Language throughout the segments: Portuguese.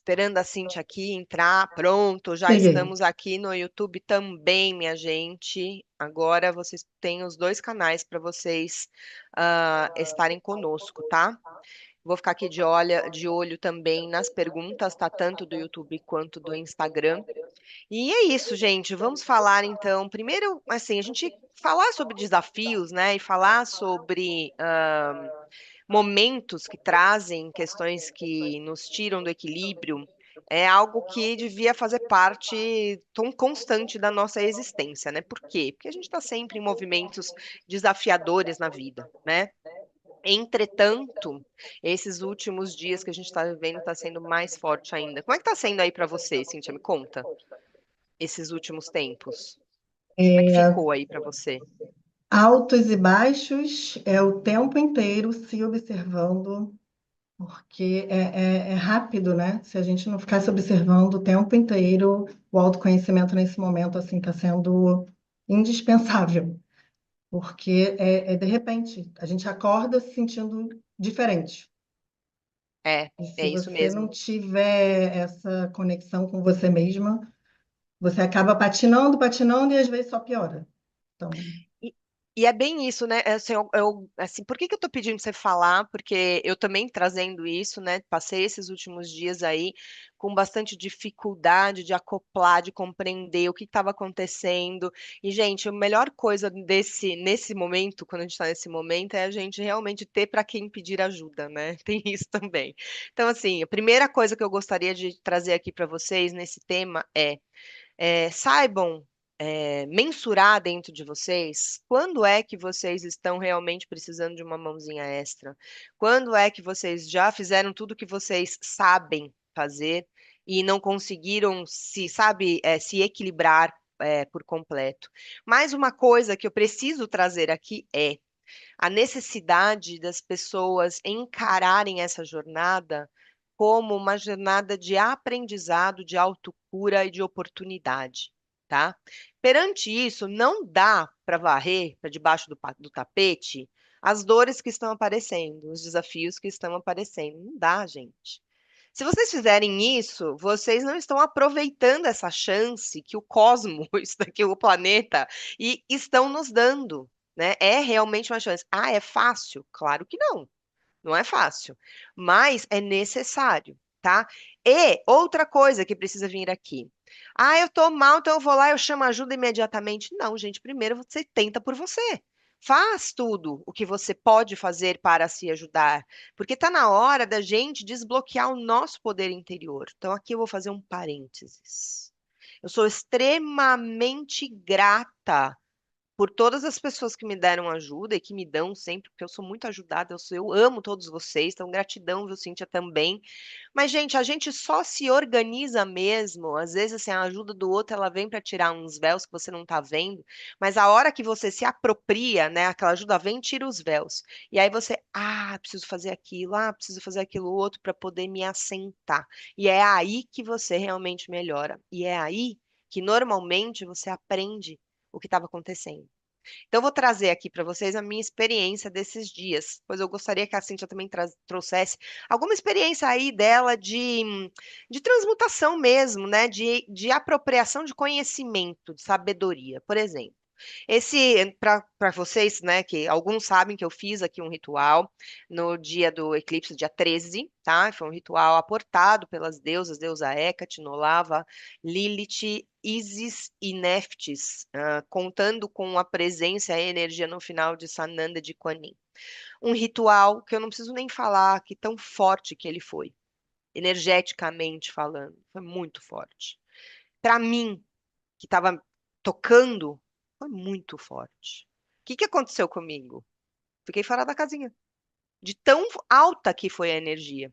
esperando a Cintia aqui entrar. Pronto, já Cheguei. estamos aqui no YouTube também, minha gente. Agora vocês têm os dois canais para vocês estarem conosco, tá? Vou ficar aqui de olho também nas perguntas, tá? Tanto do YouTube quanto do Instagram. E é isso, gente. Vamos falar então. Primeiro, assim, a gente falar sobre desafios, né? E falar sobre momentos que trazem questões que nos tiram do equilíbrio, é algo que devia fazer parte tão constante da nossa existência, né? Por quê? Porque a gente está sempre em movimentos desafiadores na vida, né? Entretanto, esses últimos dias que a gente está vivendo está sendo mais forte ainda. Como é que está sendo aí para você, Cíntia? Me conta, esses últimos tempos. Como é que É, ficou aí para você? altos e baixos é o tempo inteiro se observando, porque é rápido, né? Se a gente não ficar se observando o tempo inteiro, o autoconhecimento nesse momento assim está sendo indispensável, porque é de repente a gente acorda se sentindo diferente. É, E se é isso você não mesmo. tiver essa conexão com você mesma, você acaba patinando, patinando e às vezes só piora. Então, E, e é bem isso, né? Assim, assim, por que que eu tô pedindo pra você falar? Porque eu também trazendo isso, né? Passei esses últimos dias aí com bastante dificuldade de acoplar, de compreender o que estava acontecendo. E, gente, a melhor coisa nesse momento, quando a gente está nesse momento, é a gente realmente ter para quem pedir ajuda, né? Tem isso também. Então, assim, a primeira coisa que eu gostaria de trazer aqui para vocês nesse tema saibam mensurar dentro de vocês quando é que vocês estão realmente precisando de uma mãozinha extra, quando é que vocês já fizeram tudo que vocês sabem fazer e não conseguiram se equilibrar por completo. Mais uma coisa que eu preciso trazer aqui é a necessidade das pessoas encararem essa jornada como uma jornada de aprendizado, de autocura e de oportunidade, tá? Perante isso, não dá para varrer para debaixo do tapete as dores que estão aparecendo, os desafios que estão aparecendo. Não dá, gente. Se vocês fizerem isso, vocês não estão aproveitando essa chance que o cosmos, que o planeta, e estão nos dando, né? É realmente uma chance. Ah, é fácil? Claro que não. Não é fácil, mas é necessário, tá? E outra coisa que precisa vir aqui. Ah, eu tô mal, então eu vou lá, eu chamo ajuda imediatamente. Não, gente, primeiro você tenta por você. Faz tudo o que você pode fazer para se ajudar, porque está na hora da gente desbloquear o nosso poder interior. Então, aqui eu vou fazer um parênteses. Eu sou extremamente grata por todas as pessoas que me deram ajuda e que me dão sempre, porque eu sou muito ajudada, eu amo todos vocês, então gratidão, viu, Cíntia, também. Mas, gente, a gente só se organiza mesmo, às vezes, assim, a ajuda do outro, ela vem para tirar uns véus que você não tá vendo, mas a hora que você se apropria, né, aquela ajuda vem e tira os véus. E aí você, preciso fazer aquilo, preciso fazer aquilo outro para poder me assentar. E é aí que você realmente melhora. E é aí que normalmente você aprende o que estava acontecendo. Então, eu vou trazer aqui para vocês a minha experiência desses dias, pois eu gostaria que a Cintia também trouxesse alguma experiência aí dela de transmutação mesmo, né? De apropriação de conhecimento, de sabedoria, por exemplo. Esse, para vocês, né, que alguns sabem que eu fiz aqui um ritual no dia do eclipse, dia 13, tá? Foi um ritual aportado pelas deusas, deusa Hecate, Nolava, Lilith, Isis e Neftis, contando com a presença e a energia no final de Sananda de Kuan Yin. Um ritual que eu não preciso nem falar que tão forte que ele foi, energeticamente falando, foi muito forte. Para mim, que estava tocando, foi muito forte. O que que aconteceu comigo? Fiquei fora da casinha, de tão alta que foi a energia.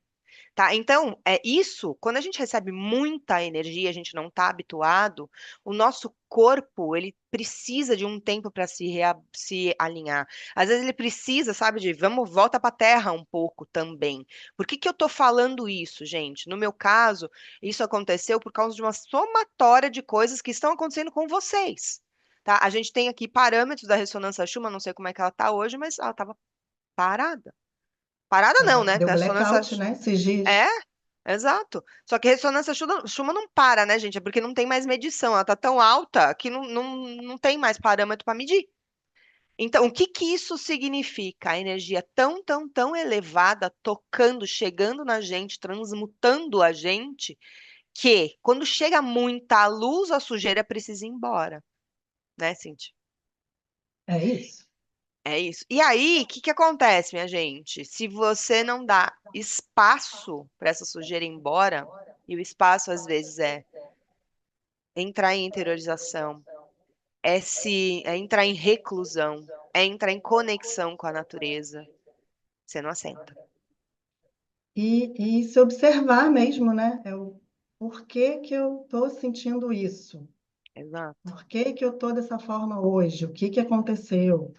Tá? Então, é isso, quando a gente recebe muita energia, a gente não está habituado, o nosso corpo, ele precisa de um tempo para se alinhar. Às vezes ele precisa, sabe, de vamos, volta para a terra um pouco também. Por que que eu estou falando isso, gente? No meu caso, isso aconteceu por causa de uma somatória de coisas que estão acontecendo com vocês. Tá? A gente tem aqui parâmetros da ressonância Schumann, não sei como é que ela está hoje, mas ela estava parada. Parada não, né? deu Porque a ressonância blackout, né? Esses é dias. Exato. Só que a ressonância Schumann não para, né, gente? É porque não tem mais medição. Ela tá tão alta que não tem mais parâmetro para medir. Então, o que que isso significa? A energia tão, tão, tão elevada tocando, chegando na gente, transmutando a gente, que quando chega muita luz, a sujeira precisa ir embora, né, Cintia? É isso. É isso. E aí, o que que acontece, minha gente? Se você não dá espaço para essa sujeira ir embora, e o espaço às vezes é entrar em interiorização, é entrar em reclusão, é entrar em conexão com a natureza, você não assenta. E se observar mesmo, né? É o porquê que eu estou sentindo isso? Exato. Por que que eu estou dessa forma hoje? O que que aconteceu?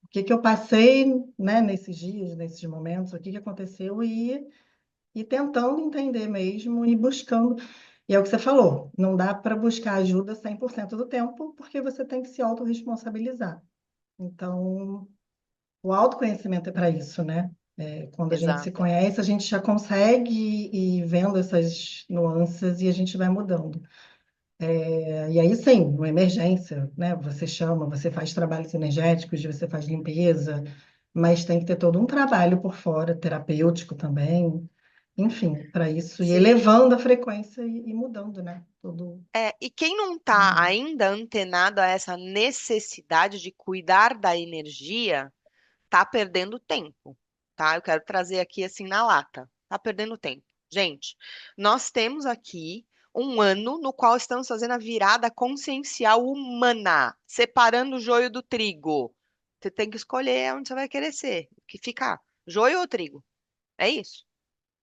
O que que eu passei, né, nesses dias, nesses momentos? O que que aconteceu? E tentando entender mesmo e buscando. E é o que você falou, não dá para buscar ajuda 100% do tempo, porque você tem que se autorresponsabilizar. Então, o autoconhecimento é para isso, né? Quando a gente se Exato. conhece, a gente já consegue ir vendo essas nuances e a gente vai mudando. E aí, sim, uma emergência, né? Você chama, você faz trabalhos energéticos, você faz limpeza, mas tem que ter todo um trabalho por fora, terapêutico também, enfim, para isso, e Sim. elevando a frequência e mudando, né? Todo E quem não o está momento. ainda antenado a essa necessidade de cuidar da energia, tá perdendo tempo, tá? Eu quero trazer aqui assim na lata. Tá perdendo tempo. Gente, nós temos aqui um ano no qual estamos fazendo a virada consciencial humana, separando o joio do trigo. Você tem que escolher onde você vai querer ser, o que ficar, joio ou trigo. É isso.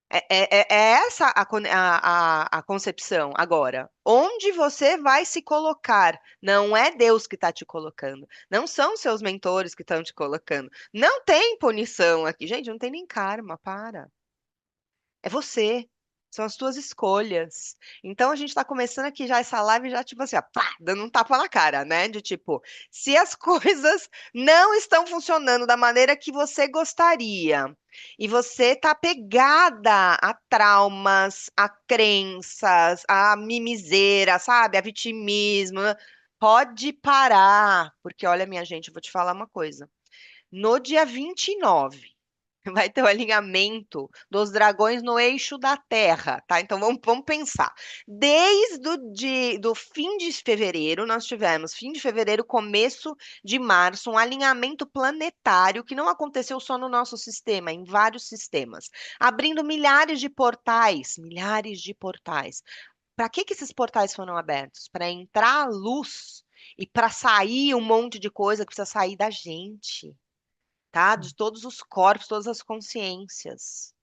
É essa a concepção agora. Onde você vai se colocar? Não é Deus que está te colocando. Não são seus mentores que estão te colocando. Não tem punição aqui. Gente, não tem nem karma, para. É você. São as tuas escolhas. Então a gente está começando aqui já essa live já tipo assim, ó, pá, dando um tapa na cara, né? De tipo, se as coisas não estão funcionando da maneira que você gostaria e você tá pegada a traumas, a crenças, a mimiseira, sabe? A vitimismo, pode parar, porque olha, minha gente, eu vou te falar uma coisa. No dia 29 vai ter o alinhamento dos dragões no eixo da Terra, tá? Então vamos pensar. Desde do fim de fevereiro, nós tivemos fim de fevereiro, começo de março, um alinhamento planetário que não aconteceu só no nosso sistema, em vários sistemas, abrindo milhares de portais, milhares de portais. Para que que esses portais foram abertos? Para entrar a luz e para sair um monte de coisa que precisa sair da gente, tá? De todos os corpos, todas as consciências.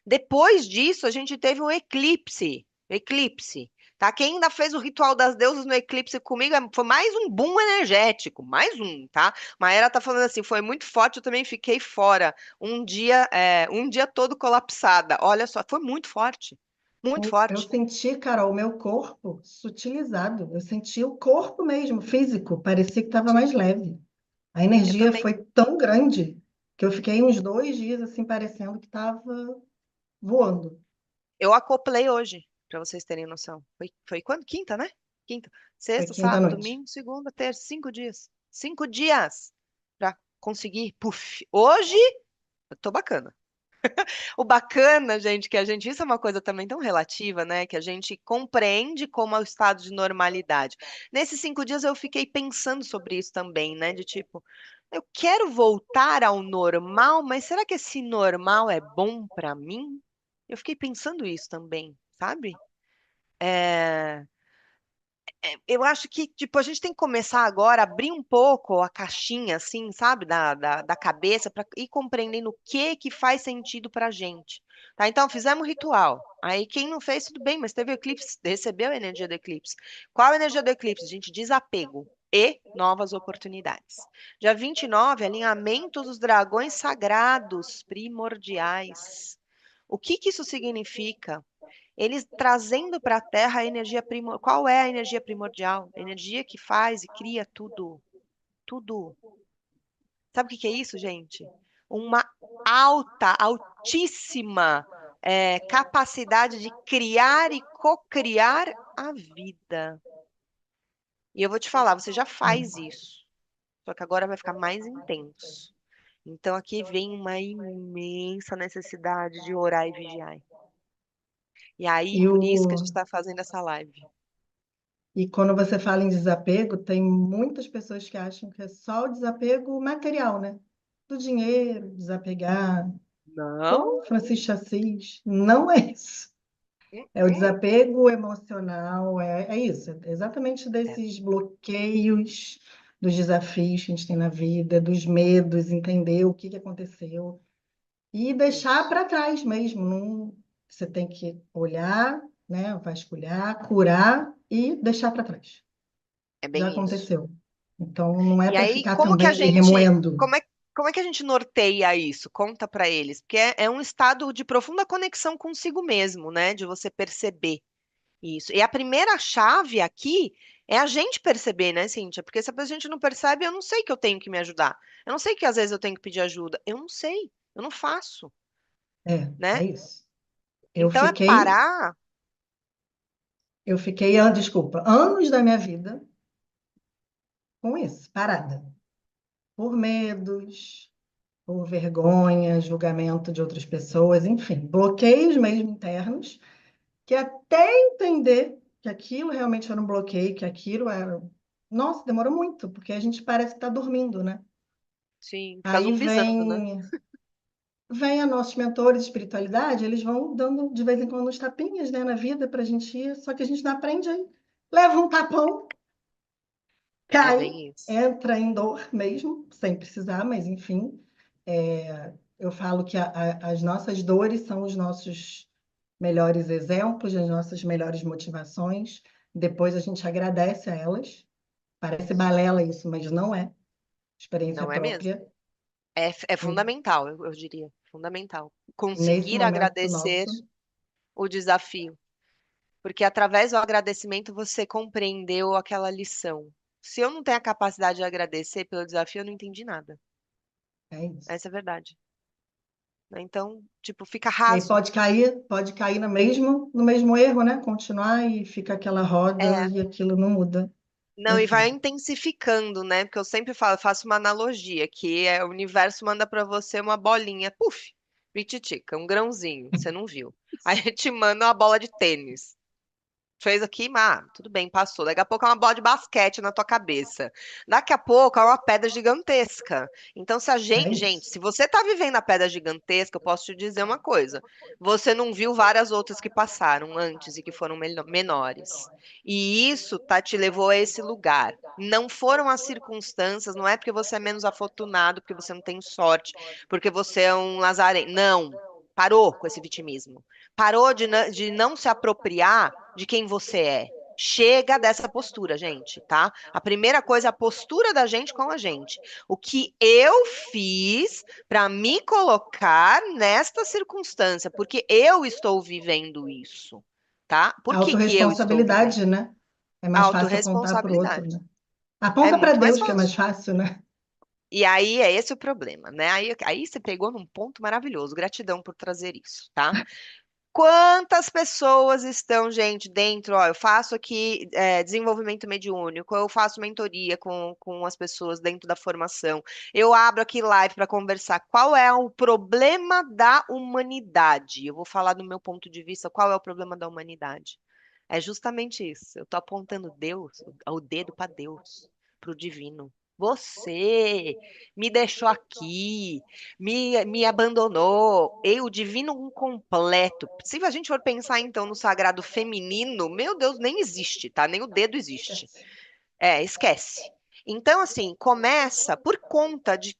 Depois disso, a gente teve um eclipse. Eclipse. Tá? Quem ainda fez o ritual das deusas no eclipse comigo foi mais um boom energético, mais um, tá? Maera tá falando assim, foi muito forte, eu também fiquei fora. Um dia todo colapsada. Olha só, foi muito forte. Muito Eu forte. senti, Carol, o meu corpo sutilizado. Eu senti o corpo mesmo, físico, parecia que estava mais Sim, leve. A eu energia também. foi tão grande que eu fiquei uns 2 dias assim, parecendo que estava voando. Eu acoplei hoje, para vocês terem noção. Foi quando? Quinta, né? Quinta. Foi Sexta, sábado, quinta-noite. domingo, segunda, terça, 5 dias. 5 dias para conseguir. Puf. Hoje, eu tô bacana. O bacana, gente, que a gente. Isso é uma coisa também tão relativa, né? Que a gente compreende como é o estado de normalidade. Nesses 5 dias eu fiquei pensando sobre isso também, né? De tipo, eu quero voltar ao normal, mas será que esse normal é bom para mim? Eu fiquei pensando isso também, sabe? É, eu acho que, tipo, a gente tem que começar agora a abrir um pouco a caixinha, assim, sabe, da cabeça, para ir compreendendo o que que faz sentido pra gente. Tá? Então, fizemos o ritual. Aí, quem não fez, tudo bem, mas teve o eclipse, recebeu a energia do eclipse. Qual a energia do eclipse, gente? Desapego e novas oportunidades. Dia 29, alinhamento dos dragões sagrados primordiais. O que que isso significa? Eles trazendo para a Terra a energia primordial. Qual é a energia primordial? A energia que faz e cria tudo. Tudo. Sabe o que que é isso, gente? Uma altíssima capacidade de criar e cocriar a vida. E eu vou te falar, você já faz É. isso, só que agora vai ficar mais intenso. Então aqui vem uma imensa necessidade de orar e vigiar. E aí, E, por isso que a gente o, está fazendo essa live. e quando você fala em desapego, tem muitas pessoas que acham que é só o desapego material, né? Do dinheiro, desapegar. Não. Pô, Francisco de Assis, não é isso. É o Hum. desapego emocional, é isso, é exatamente É, desses bloqueios, dos desafios que a gente tem na vida, dos medos, entender o que que aconteceu e deixar isso. para trás mesmo. Não, você tem que olhar, né, vasculhar, curar e deixar para trás. É Já bem isso. aconteceu. Então não é E para aí, ficar como que também a ali gente, remoendo. como é que a gente norteia isso? Conta para eles, porque é um estado de profunda conexão consigo mesmo, né? De você perceber isso. E a primeira chave aqui é a gente perceber, né, Cíntia? Porque se a gente não percebe, eu não sei que eu tenho que me ajudar. Eu não sei que às vezes eu tenho que pedir ajuda. Eu não sei. Eu não faço, É né? isso. Eu Então é fiquei, parar. desculpa, anos da minha vida com isso, parada. Por medos, por vergonha, julgamento de outras pessoas, enfim, bloqueios mesmo internos, que até entender que aquilo realmente era um bloqueio, que aquilo era. Nossa, demorou muito, porque a gente parece que está dormindo, né? Sim, ficar Aí zumbizando, né? vem a nossos mentores de espiritualidade, eles vão dando de vez em quando uns tapinhas, né, na vida para a gente ir, só que a gente não aprende aí. Leva um tapão, É cai, bem isso. entra em dor mesmo, sem precisar, mas enfim. Eu falo que as nossas dores são os nossos melhores exemplos, as nossas melhores motivações. Depois a gente agradece a elas. Parece Isso. balela isso, mas não é. Experiência Não é mesmo? própria. É fundamental, eu diria. Fundamental. Nesse Conseguir momento agradecer nosso, o desafio. Porque através do agradecimento você compreendeu aquela lição. Se eu não tenho a capacidade de agradecer pelo desafio, eu não entendi nada. é isso. Essa é a verdade. Né? Então, tipo, fica E aí raso. pode cair no mesmo erro, né? Continuar e fica aquela roda É. e aquilo não muda. Não, e vai Enfim, intensificando, né? Porque eu sempre falo, faço uma analogia, que é o universo manda pra você uma bolinha, puf, pititica, um grãozinho, você não viu. Aí te manda uma bola de tênis. Fez aqui, tudo bem, passou. Daqui a pouco é uma bola de basquete na tua cabeça. Daqui a pouco é uma pedra gigantesca. Então, se a é gente, isso. se você tá vivendo a pedra gigantesca, eu posso te dizer uma coisa. Você não viu várias outras que passaram antes e que foram menores. E isso te levou a esse lugar. Não foram as circunstâncias, não é porque você é menos afortunado, porque você não tem sorte, porque você é um lazareno. Não. Parou com esse vitimismo. Parou de não se apropriar de quem você é. Chega dessa postura, gente, tá? A primeira coisa é a postura da gente com a gente. O que eu fiz para me colocar nesta circunstância, porque eu estou vivendo isso, tá? Por que que eu estou vivendo? Autorresponsabilidade, né? É mais fácil apontar para o outro, Autorresponsabilidade. né? É Aponta para muito mais Deus, que é mais fácil. fácil, né? E aí é esse o problema, né? Aí você pegou num ponto maravilhoso. Gratidão por trazer isso, tá? Quantas pessoas estão, gente, dentro? Ó, eu faço aqui desenvolvimento mediúnico, eu faço mentoria com as pessoas dentro da formação, eu abro aqui live para conversar. Qual é o problema da humanidade? Eu vou falar do meu ponto de vista, qual é o problema da humanidade? É justamente isso. Eu estou apontando Deus, o dedo para Deus, para o divino. Você me deixou aqui, me abandonou. Eu, o divino incompleto. Se a gente for pensar então no sagrado feminino, meu Deus, nem existe, tá? Nem o dedo existe. Esquece. Esquece. Então, assim, começa por conta de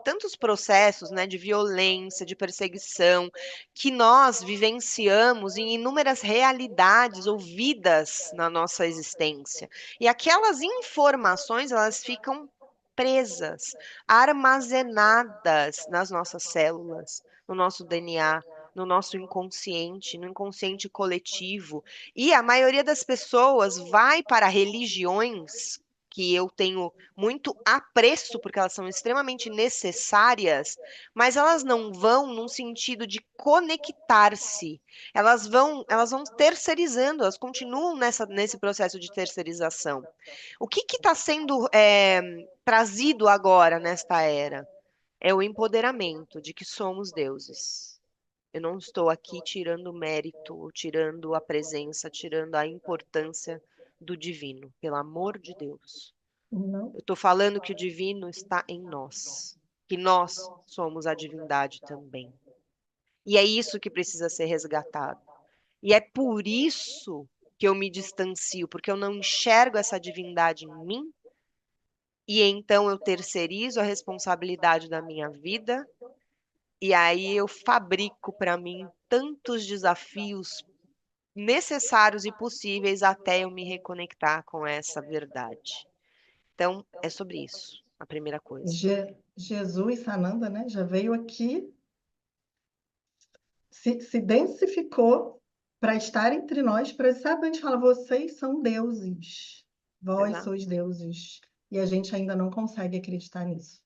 tantos processos, né, de violência, de perseguição, que nós vivenciamos em inúmeras realidades ou vidas na nossa existência. E aquelas informações, elas ficam presas, armazenadas nas nossas células, no nosso DNA, no nosso inconsciente, no inconsciente coletivo. E a maioria das pessoas vai para religiões que eu tenho muito apreço, porque elas são extremamente necessárias, mas elas não vão num sentido de conectar-se. Elas vão terceirizando, elas continuam nesse processo de terceirização. O que está sendo trazido agora nesta era? É o empoderamento de que somos deuses. Eu não estou aqui tirando mérito, tirando a presença, tirando a importância do divino, pelo amor de Deus. Não, Eu estou falando que o divino está em nós, que nós somos a divindade também. E é isso que precisa ser resgatado. E é por isso que eu me distancio, porque eu não enxergo essa divindade em mim, e então eu terceirizo a responsabilidade da minha vida, e aí eu fabrico para mim tantos desafios necessários e possíveis até eu me reconectar com essa verdade. Então, é sobre isso, a primeira coisa. Jesus, Sananda, né, já veio aqui, se densificou para estar entre nós, para sabe, a gente fala, vocês são deuses, vós Exato. sois deuses, e a gente ainda não consegue acreditar nisso.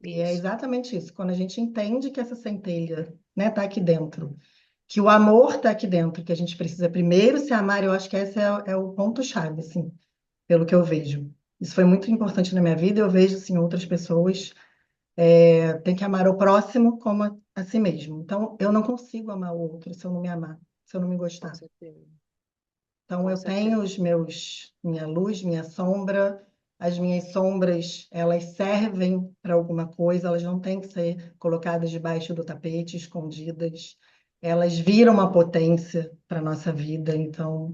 E é Isso. exatamente isso, quando a gente entende que essa centelha, né, está aqui dentro, que o amor está aqui dentro, que a gente precisa primeiro se amar, eu acho que esse é o ponto-chave, assim, pelo que eu vejo. Isso foi muito importante na minha vida, eu vejo, assim, outras pessoas tem que amar o próximo como a si mesmo. Então, eu não consigo amar o outro se eu não me amar, se eu não me Com gostar. certeza. Então, Com eu tenho certeza. minha luz, minha sombra. As minhas sombras, elas servem para alguma coisa, elas não têm que ser colocadas debaixo do tapete, escondidas. Elas viram uma potência para a nossa vida. Então,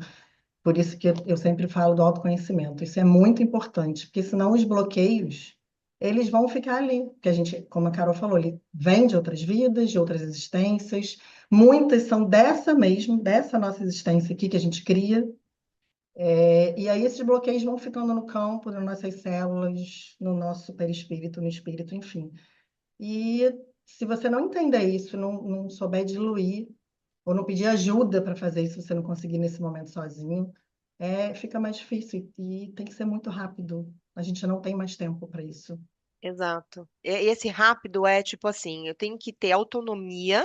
por isso que eu sempre falo do autoconhecimento. Isso é muito importante, porque senão os bloqueios, eles vão ficar ali. Porque a gente, como a Carol falou, ele vem de outras vidas, de outras existências. Muitas são dessa mesmo, dessa nossa existência aqui que a gente cria. E aí esses bloqueios vão ficando no campo, nas nossas células, no nosso perispírito, no espírito, enfim. E se você não entender isso, não souber diluir, ou não pedir ajuda para fazer isso, se você não conseguir nesse momento sozinho, fica mais difícil e tem que ser muito rápido. A gente não tem mais tempo para isso. Exato. E esse rápido é tipo assim, eu tenho que ter autonomia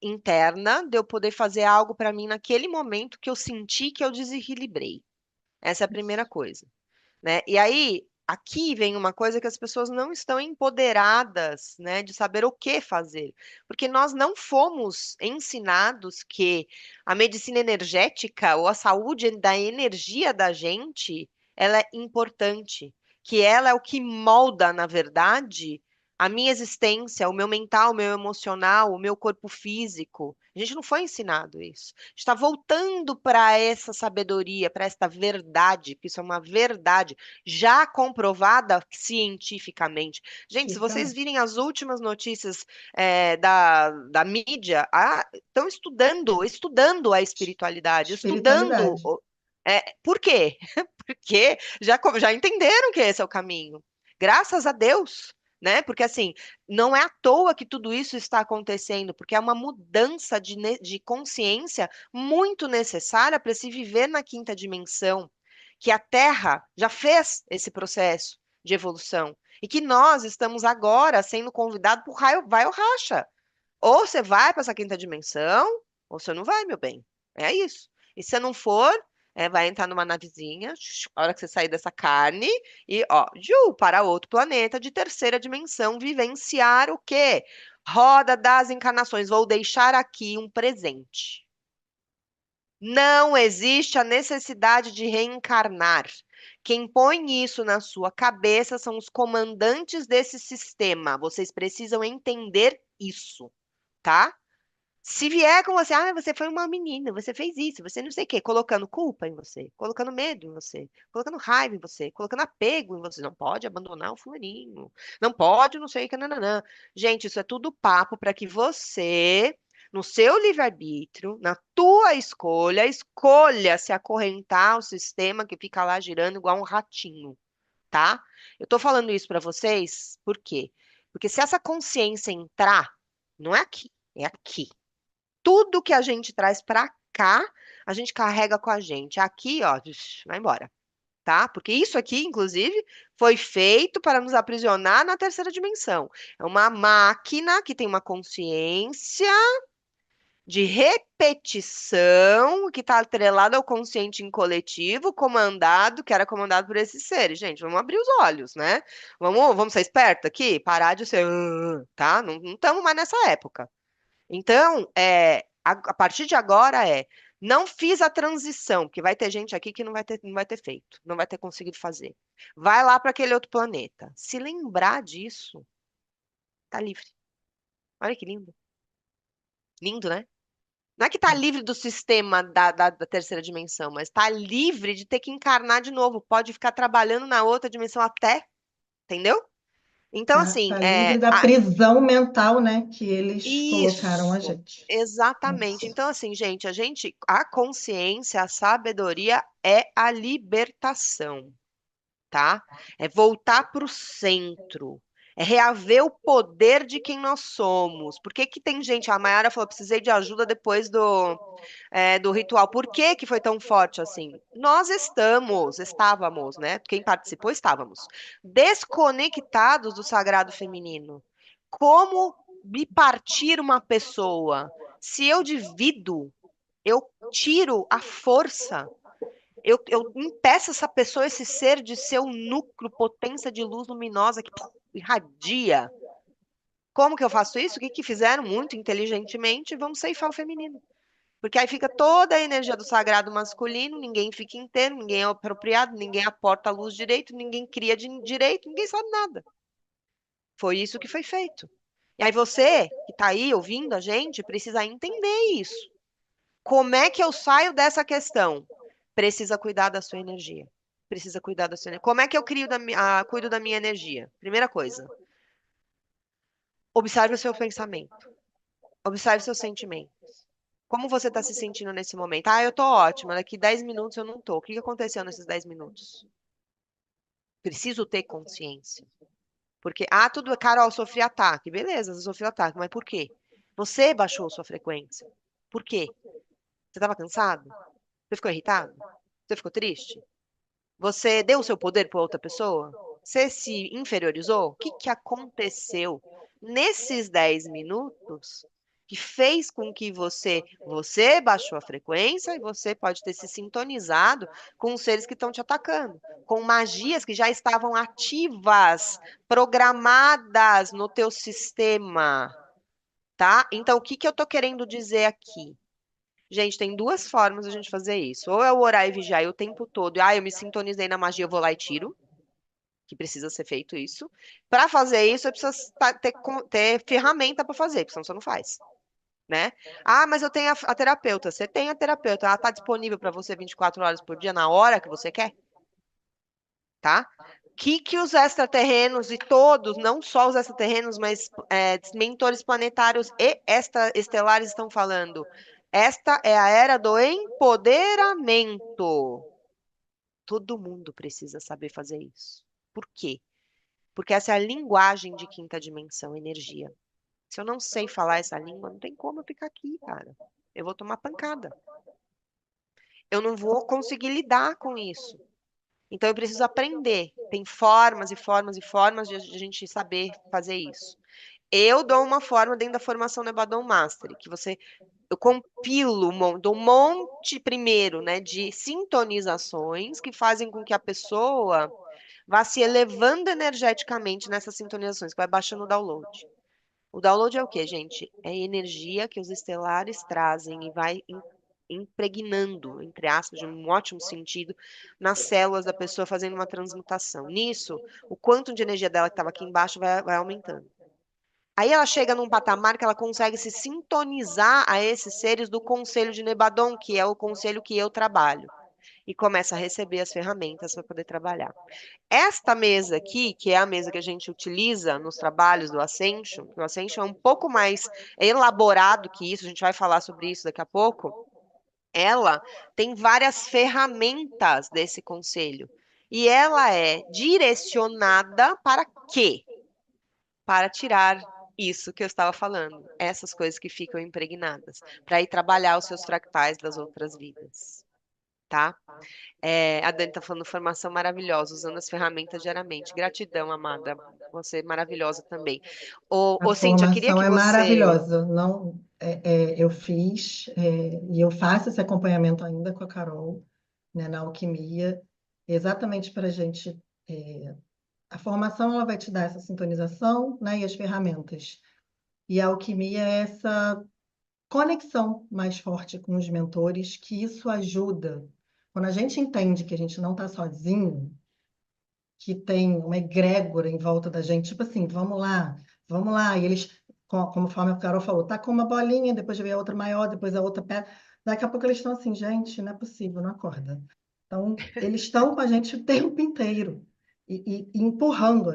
interna de eu poder fazer algo para mim naquele momento que eu senti que eu desequilibrei. Essa é a primeira coisa, né? E aí, aqui vem uma coisa que as pessoas não estão empoderadas, né, de saber o que fazer, porque nós não fomos ensinados que a medicina energética ou a saúde da energia da gente, ela é importante, que ela é o que molda, na verdade, a minha existência, o meu mental, o meu emocional, o meu corpo físico. A gente não foi ensinado isso. A gente está voltando para essa sabedoria, para esta verdade, porque isso é uma verdade já comprovada cientificamente. Gente, se vocês Cientificamente. virem as últimas notícias da mídia, estão estudando a espiritualidade, estudando. Espiritualidade. Por quê? Porque já entenderam que esse é o caminho. Graças a Deus. Né? Porque assim, não é à toa que tudo isso está acontecendo, porque é uma mudança de consciência muito necessária para se viver na quinta dimensão, que a Terra já fez esse processo de evolução e que nós estamos agora sendo convidados por raio, vai ou racha. Ou você vai para essa quinta dimensão, ou você não vai, meu bem. É isso. E se você não for, vai entrar numa navezinha, a hora que você sair dessa carne, e ó, para outro planeta de terceira dimensão, vivenciar o quê? Roda das encarnações. Vou deixar aqui um presente. Não existe a necessidade de reencarnar. Quem põe isso na sua cabeça são os comandantes desse sistema. Vocês precisam entender isso, tá? Se vier com você, você foi uma menina, você fez isso, você não sei o quê, colocando culpa em você, colocando medo em você, colocando raiva em você, colocando apego em você, não pode abandonar o fulaninho, não pode, não sei o que, nananã. Gente, isso é tudo papo para que você, no seu livre-arbítrio, na tua escolha, escolha se acorrentar ao sistema que fica lá girando igual um ratinho, tá? Eu tô falando isso para vocês, por quê? Porque se essa consciência entrar, não é aqui, é aqui. Tudo que a gente traz para cá, a gente carrega com a gente. Aqui, ó, vai embora. tá? Porque isso aqui, inclusive, foi feito para nos aprisionar na terceira dimensão. É uma máquina que tem uma consciência de repetição que está atrelada ao consciente em coletivo, que era comandado por esses seres. Gente, vamos abrir os olhos, né? Vamos ser espertos aqui, parar de ser, tá? Não estamos mais nessa época. Então, a partir de agora não fiz a transição, porque vai ter gente aqui que não vai ter feito, não vai ter conseguido fazer. Vai lá para aquele outro planeta. Se lembrar disso, tá livre. Olha que lindo. Lindo, né? Não é que tá livre do sistema da terceira dimensão, mas tá livre de ter que encarnar de novo. Pode ficar trabalhando na outra dimensão até, entendeu? Então, Tá, assim, tá livre da prisão mental, né, que eles colocaram a isso, gente. exatamente. Isso. Então, assim, gente, a consciência, a sabedoria é a libertação, tá? É voltar para o centro. É reaver o poder de quem nós somos. Por que que tem gente? A Mayara falou, precisei de ajuda depois do ritual. Por que que foi tão forte assim? Estávamos, né? Quem participou, estávamos desconectados do sagrado feminino. Como me partir uma pessoa? Se eu divido, eu tiro a força, eu impeço essa pessoa, esse ser, de ser um núcleo, potência de luz luminosa que irradia. Como que eu faço isso? O que que fizeram muito inteligentemente? Vamos ceifar o feminino. Porque aí fica toda a energia do sagrado masculino, ninguém fica inteiro, ninguém é apropriado, ninguém aporta a luz direito, ninguém cria direito, ninguém sabe nada. Foi isso que foi feito. E aí você, que está aí ouvindo a gente, precisa entender isso. Como é que eu saio dessa questão? Precisa cuidar da sua energia. Precisa cuidar da sua energia. Como é que eu cuido da minha energia? Primeira coisa, observe o seu pensamento. Observe o seu sentimento. Como você está se sentindo nesse momento? Ah, eu tô ótima. Daqui 10 minutos eu não tô. O que que aconteceu nesses 10 minutos? Preciso ter consciência. Porque, tudo, Carol, sofri ataque. Beleza, você sofreu ataque, mas por quê? Você baixou sua frequência. Por quê? Você estava cansado? Você ficou irritado? Você ficou triste? Você deu o seu poder para outra pessoa? Você se inferiorizou? O que que aconteceu nesses 10 minutos que fez com que você baixou a frequência e você pode ter se sintonizado com os seres que estão te atacando, com magias que já estavam ativas, programadas no teu sistema, tá? Então, o que que eu tô querendo dizer aqui? Gente, tem duas formas de a gente fazer isso. Ou é o orar e vigiar o tempo todo. Eu me sintonizei na magia, eu vou lá e tiro, que precisa ser feito isso. Para fazer isso, eu preciso ter ferramenta para fazer, porque senão você não faz, né? Ah, mas eu tenho a terapeuta. Você tem a terapeuta, ela está disponível para você 24 horas por dia, na hora que você quer, tá? Que os extraterrenos e todos, não só os extraterrenos, mas mentores planetários e extraestelares estão falando? Esta é a era do empoderamento. Todo mundo precisa saber fazer isso. Por quê? Porque essa é a linguagem de quinta dimensão, energia. Se eu não sei falar essa língua, não tem como eu ficar aqui, cara. Eu vou tomar pancada. Eu não vou conseguir lidar com isso. Então eu preciso aprender. Tem formas e formas e formas de a gente saber fazer isso. Eu dou uma forma dentro da formação Nebadon Mastery, que eu compilo, dou um monte primeiro, né, de sintonizações que fazem com que a pessoa vá se elevando energeticamente nessas sintonizações, que vai baixando o download. O download é o quê, gente? É a energia que os estelares trazem e vai impregnando, entre aspas, de um ótimo sentido, nas células da pessoa, fazendo uma transmutação. Nisso, o quanto de energia dela que estava aqui embaixo vai aumentando. Aí ela chega num patamar que ela consegue se sintonizar a esses seres do conselho de Nebadon, que é o conselho que eu trabalho, e começa a receber as ferramentas para poder trabalhar. Esta mesa aqui, que é a mesa que a gente utiliza nos trabalhos do Ascension, que o Ascension é um pouco mais elaborado que isso, a gente vai falar sobre isso daqui a pouco, ela tem várias ferramentas desse conselho. E ela é direcionada para quê? Para tirar isso que eu estava falando, essas coisas que ficam impregnadas, para ir trabalhar os seus fractais das outras vidas. tá? A Dani tá falando formação maravilhosa, usando as ferramentas diariamente. Gratidão, amada. Você é maravilhosa também. A Cíntia, eu queria formação que é você. maravilhosa. Não, eu fiz, e eu faço esse acompanhamento ainda com a Carol, né, na alquimia, exatamente para a gente. A formação ela vai te dar essa sintonização, né, e as ferramentas. E a alquimia é essa conexão mais forte com os mentores, que isso ajuda. Quando a gente entende que a gente não está sozinho, que tem uma egrégora em volta da gente, tipo assim, vamos lá, e eles, conforme a Carol falou, tá com uma bolinha, depois vem a outra maior, depois a outra pé. Daqui a pouco eles estão assim, gente, não é possível, não acorda. Então, eles estão com a gente o tempo inteiro e empurrando.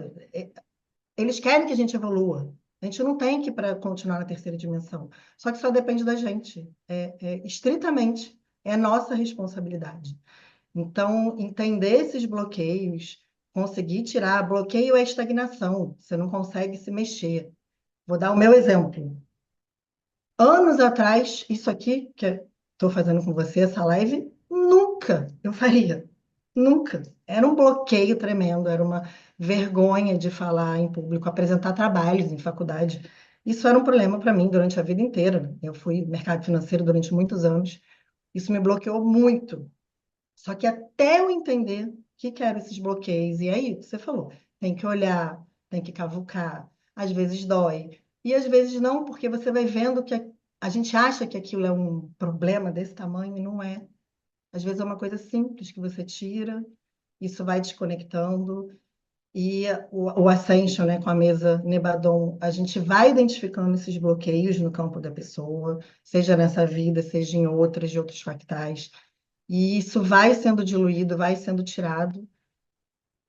Eles querem que a gente evolua. A gente não tem que para continuar na terceira dimensão. Só que só depende da gente. Estritamente é nossa responsabilidade. Então, entender esses bloqueios, conseguir tirar. Bloqueio é estagnação. Você não consegue se mexer. Vou dar o meu exemplo. Anos atrás, isso aqui que estou fazendo com você, essa live, nunca eu faria. Nunca. Era um bloqueio tremendo, era uma vergonha de falar em público, apresentar trabalhos em faculdade. Isso era um problema para mim durante a vida inteira. Eu fui mercado financeiro durante muitos anos. Isso me bloqueou muito. Só que até eu entender o que eram esses bloqueios, e aí, você falou, tem que olhar, tem que cavucar, às vezes dói, e às vezes não, porque você vai vendo que a gente acha que aquilo é um problema desse tamanho e não é. Às vezes é uma coisa simples que você tira, isso vai desconectando, e o Ascension, né, com a mesa Nebadon, a gente vai identificando esses bloqueios no campo da pessoa, seja nessa vida, seja em outras, de outros factais. E isso vai sendo diluído, vai sendo tirado,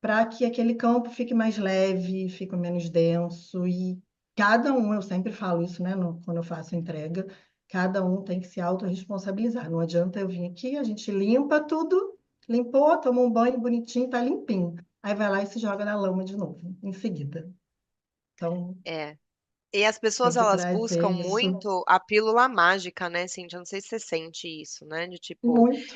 para que aquele campo fique mais leve, fique menos denso. E cada um, eu sempre falo isso, né, quando eu faço entrega, cada um tem que se autorresponsabilizar. Não adianta eu vir aqui, a gente limpa tudo, limpou, toma um banho bonitinho, tá limpinho. Aí vai lá e se joga na lama de novo, em seguida. Então, É, E as pessoas, tem que elas trazer buscam isso muito a pílula mágica, né, Cintia? Eu não sei se você sente isso, né? De tipo, muito.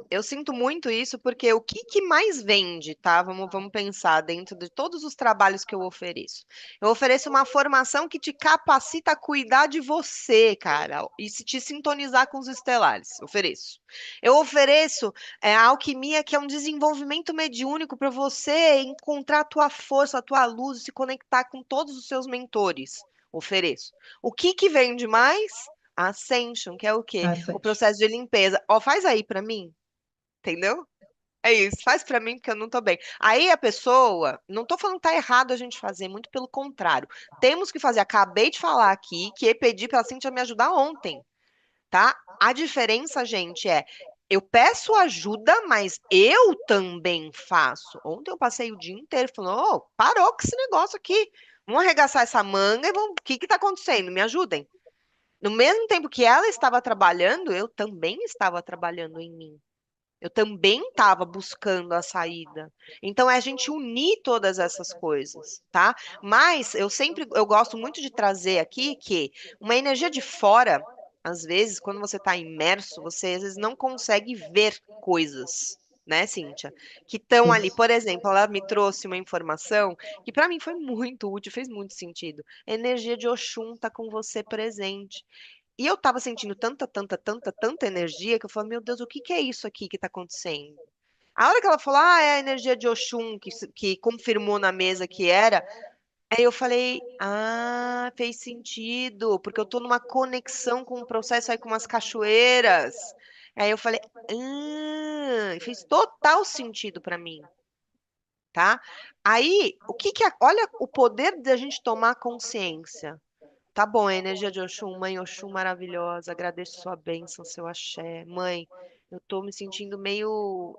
eu sinto muito isso porque o que que mais vende, tá? Vamos pensar dentro de todos os trabalhos que eu ofereço. Eu ofereço uma formação que te capacita a cuidar de você, cara, e se te sintonizar com os estelares. Ofereço. Eu ofereço a alquimia, que é um desenvolvimento mediúnico para você encontrar a tua força, a tua luz, e se conectar com todos os seus mentores. Ofereço. O que que vende mais? Ascension, que é o quê? Ah, O Sérgio. processo de limpeza. Ó, faz aí pra mim, entendeu? É isso, faz pra mim porque eu não tô bem. Aí a pessoa, não tô falando que tá errado a gente fazer, muito pelo contrário. Temos que fazer. Acabei de falar aqui que pedi pra Cintia me ajudar ontem, tá? A diferença, gente, eu peço ajuda, mas eu também faço. Ontem eu passei o dia inteiro falando, ô, parou com esse negócio aqui. Vamos arregaçar essa manga e vamos. O que que tá acontecendo? Me ajudem. No mesmo tempo que ela estava trabalhando, eu também estava trabalhando em mim. Eu também estava buscando a saída. Então é a gente unir todas essas coisas, tá? Mas eu gosto muito de trazer aqui que uma energia de fora, às vezes, quando você está imerso, você às vezes não consegue ver coisas, né, Cíntia? Que estão ali. Isso. Por exemplo, ela me trouxe uma informação que para mim foi muito útil, fez muito sentido. A energia de Oxum está com você presente. E eu tava sentindo tanta energia que eu falei, meu Deus, o que que é isso aqui que tá acontecendo? A hora que ela falou, é a energia de Oxum, que confirmou na mesa que era, aí eu falei, fez sentido, porque eu tô numa conexão com o processo aí com umas cachoeiras. Aí eu falei, fez total sentido pra mim, tá? Aí, olha o poder da gente tomar consciência. Tá bom, a energia de Oxum, mãe Oxum maravilhosa, agradeço sua bênção, seu axé. Mãe, eu tô me sentindo meio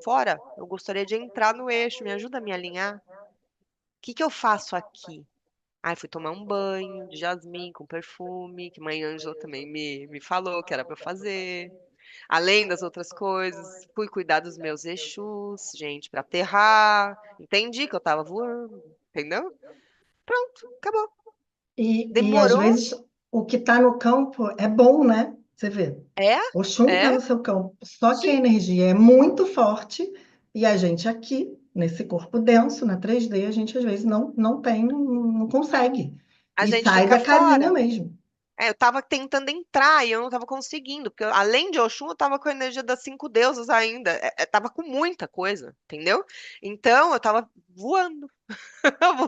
fora, eu gostaria de entrar no eixo, me ajuda a me alinhar? O que que eu faço aqui? Aí fui tomar um banho de jasmim com perfume, que mãe Ângela também me falou que era para eu fazer. Além das outras coisas, fui cuidar dos meus Exus, gente, para aterrar. Entendi que eu tava voando, entendeu? Pronto, acabou. E às Demorou. vezes o que está no campo é bom, né? Você vê. É, Oxum está é, no seu campo, só que a sim. energia é muito forte e a gente aqui, nesse corpo denso, na 3D, a gente às vezes não tem, não consegue. A E gente sai fica da casinha fora. mesmo. É, eu tava tentando entrar e eu não tava conseguindo, porque além de Oxum, eu tava com a energia das cinco deusas ainda. Tava com muita coisa, entendeu? Então, eu tava voando,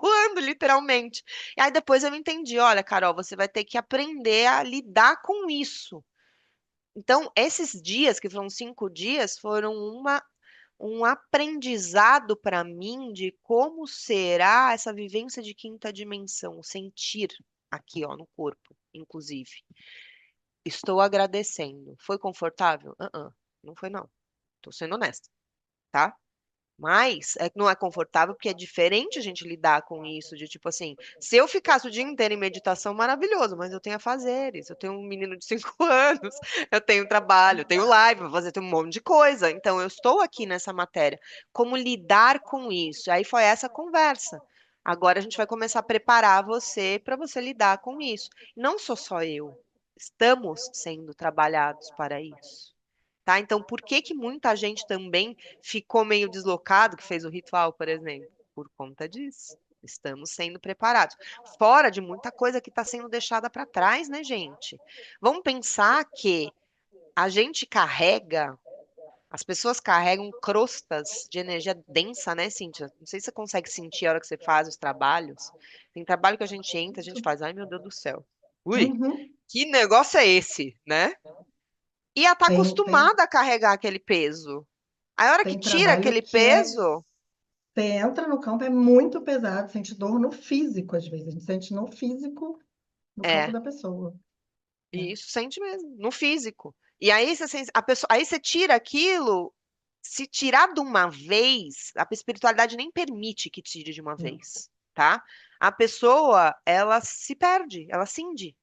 voando, literalmente. E aí depois eu entendi, olha, Carol, você vai ter que aprender a lidar com isso. Então, esses dias, que foram 5 dias, foram um aprendizado para mim de como será essa vivência de quinta dimensão, sentir aqui, ó, no corpo, inclusive. Estou agradecendo. Foi confortável? Não foi, não. Tô sendo honesta, tá? Mas não é confortável porque é diferente a gente lidar com isso, de tipo assim, se eu ficasse o dia inteiro em meditação, maravilhoso, mas eu tenho afazeres, eu tenho um menino de 5 anos, eu tenho trabalho, eu tenho live, vou fazer, tenho um monte de coisa. Então, eu estou aqui nessa matéria. Como lidar com isso? Aí foi essa conversa. Agora a gente vai começar a preparar você para você lidar com isso. Não sou só eu. Estamos sendo trabalhados para isso. Tá? Então, por que que muita gente também ficou meio deslocado, que fez o ritual, por exemplo? Por conta disso. Estamos sendo preparados. Fora de muita coisa que está sendo deixada para trás, né, gente? Vamos pensar que a gente carrega, as pessoas carregam crostas de energia densa, né, Cíntia? Não sei se você consegue sentir a hora que você faz os trabalhos. Tem trabalho que a gente entra, a gente faz, ai meu Deus do céu. Ui, Uhum. que negócio é esse, né? E a tá Tem, acostumada a carregar aquele peso. Aí, a hora que tem tira trabalho aquele que é. peso, Você entra no campo, é muito pesado, sente dor no físico, às vezes. A gente sente no físico, no campo é, da pessoa. e Né? isso sente mesmo, no físico. E aí você, a pessoa, aí você tira aquilo, se tirar de uma vez, a espiritualidade nem permite que tire de uma Não. vez, tá? A pessoa, ela se perde, ela cinde,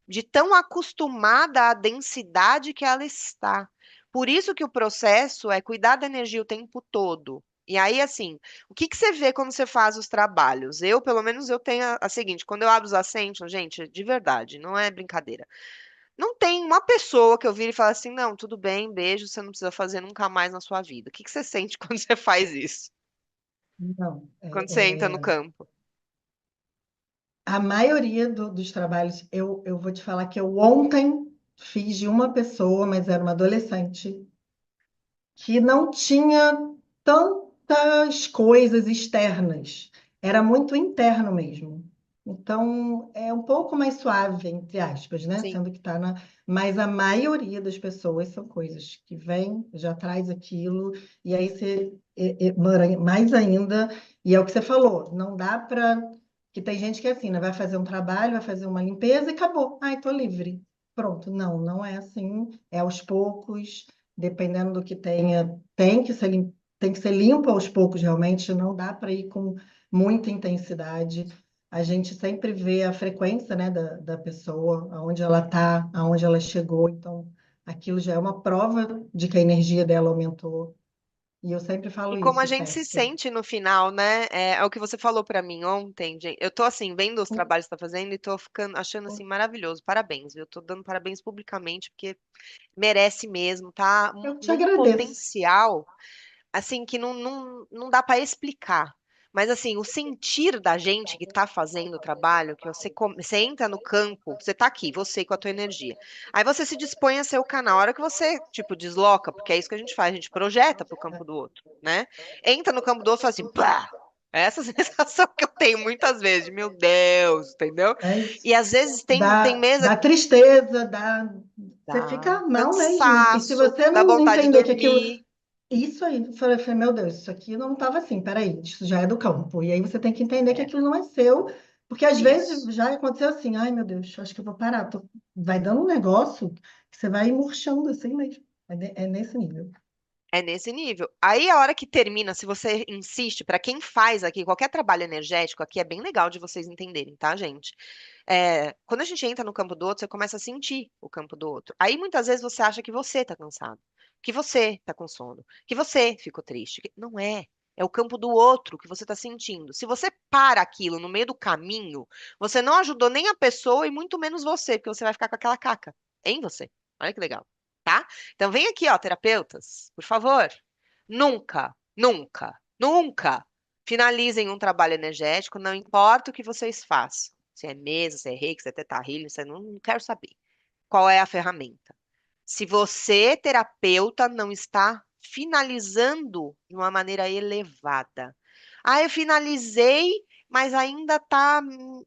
de tão acostumada à densidade que ela está. Por isso que o processo é cuidar da energia o tempo todo. E aí, assim, o que que você vê quando você faz os trabalhos? Eu, pelo menos, eu tenho a seguinte, quando eu abro os Ascension, gente, de verdade, não é brincadeira. Não tem uma pessoa que eu vire e fale assim, não, tudo bem, beijo, você não precisa fazer nunca mais na sua vida. O que que você sente quando você faz isso? Não. Quando você entra no campo? A maioria dos trabalhos, eu vou te falar que eu ontem fiz de uma pessoa, mas era uma adolescente, que não tinha tantas coisas externas. Era muito interno mesmo. Então, é um pouco mais suave, entre aspas, né? Sim. Sendo que está na. Mas a maioria das pessoas são coisas que vem, já traz aquilo, e aí você mais ainda, e é o que você falou, não dá para. Que tem gente que é assim, né? Vai fazer um trabalho, vai fazer uma limpeza e acabou. Ai, tô livre. Pronto. Não, não é assim. É aos poucos, dependendo do que tenha, tem que ser limpo aos poucos, realmente, não dá para ir com muita intensidade. A gente sempre vê a frequência, né, da pessoa, aonde ela está, aonde ela chegou, então aquilo já é uma prova de que a energia dela aumentou. E eu sempre E falo como a isso, gente se peço. sente no final, né? É o que você falou pra mim ontem, gente. Eu tô assim, vendo os trabalhos que você tá fazendo e tô ficando, achando assim maravilhoso. Parabéns, viu? Eu tô dando parabéns publicamente, porque merece mesmo, tá? Eu te Num agradeço. potencial, assim, que não dá pra explicar. Mas assim, o sentir da gente que tá fazendo o trabalho, que você, você entra no campo, você tá aqui, você com a tua energia. Aí você se dispõe a ser o canal. A hora que você, tipo, desloca, porque é isso que a gente faz, a gente projeta pro campo do outro, né? Entra no campo do outro e fala assim, pá! É essa sensação que eu tenho muitas vezes, de meu Deus, entendeu? É isso. E às vezes tem mesa Dá tristeza, você dá fica mal mesmo. E se cansaço, você dá não vontade de entender que aquilo. dormir. Isso aí, eu falei, meu Deus, isso aqui não estava assim, peraí, isso já é do campo. E aí você tem que entender que É, aquilo não é seu, porque às vezes isso. já aconteceu assim, ai meu Deus, acho que eu vou parar. Vai dando um negócio que você vai murchando assim mesmo. É nesse nível. É nesse nível. Aí a hora que termina, se você insiste, para quem faz aqui, qualquer trabalho energético aqui é bem legal de vocês entenderem, tá, gente? Quando a gente entra no campo do outro, você começa a sentir o campo do outro. Aí muitas vezes você acha que você tá cansado, que você tá com sono, que você ficou triste. Não é. É o campo do outro que você está sentindo. Se você para aquilo no meio do caminho, você não ajudou nem a pessoa e muito menos você, porque você vai ficar com aquela caca em você. Olha que legal, tá? Então vem aqui, ó, terapeutas, por favor. Nunca, nunca, nunca finalizem um trabalho energético, não importa o que vocês façam. Se é mesa, se é reiki, se é teta healing, se é... não quero saber. Qual é a ferramenta? Se você, terapeuta, não está finalizando de uma maneira elevada. Ah, eu finalizei, mas ainda tá,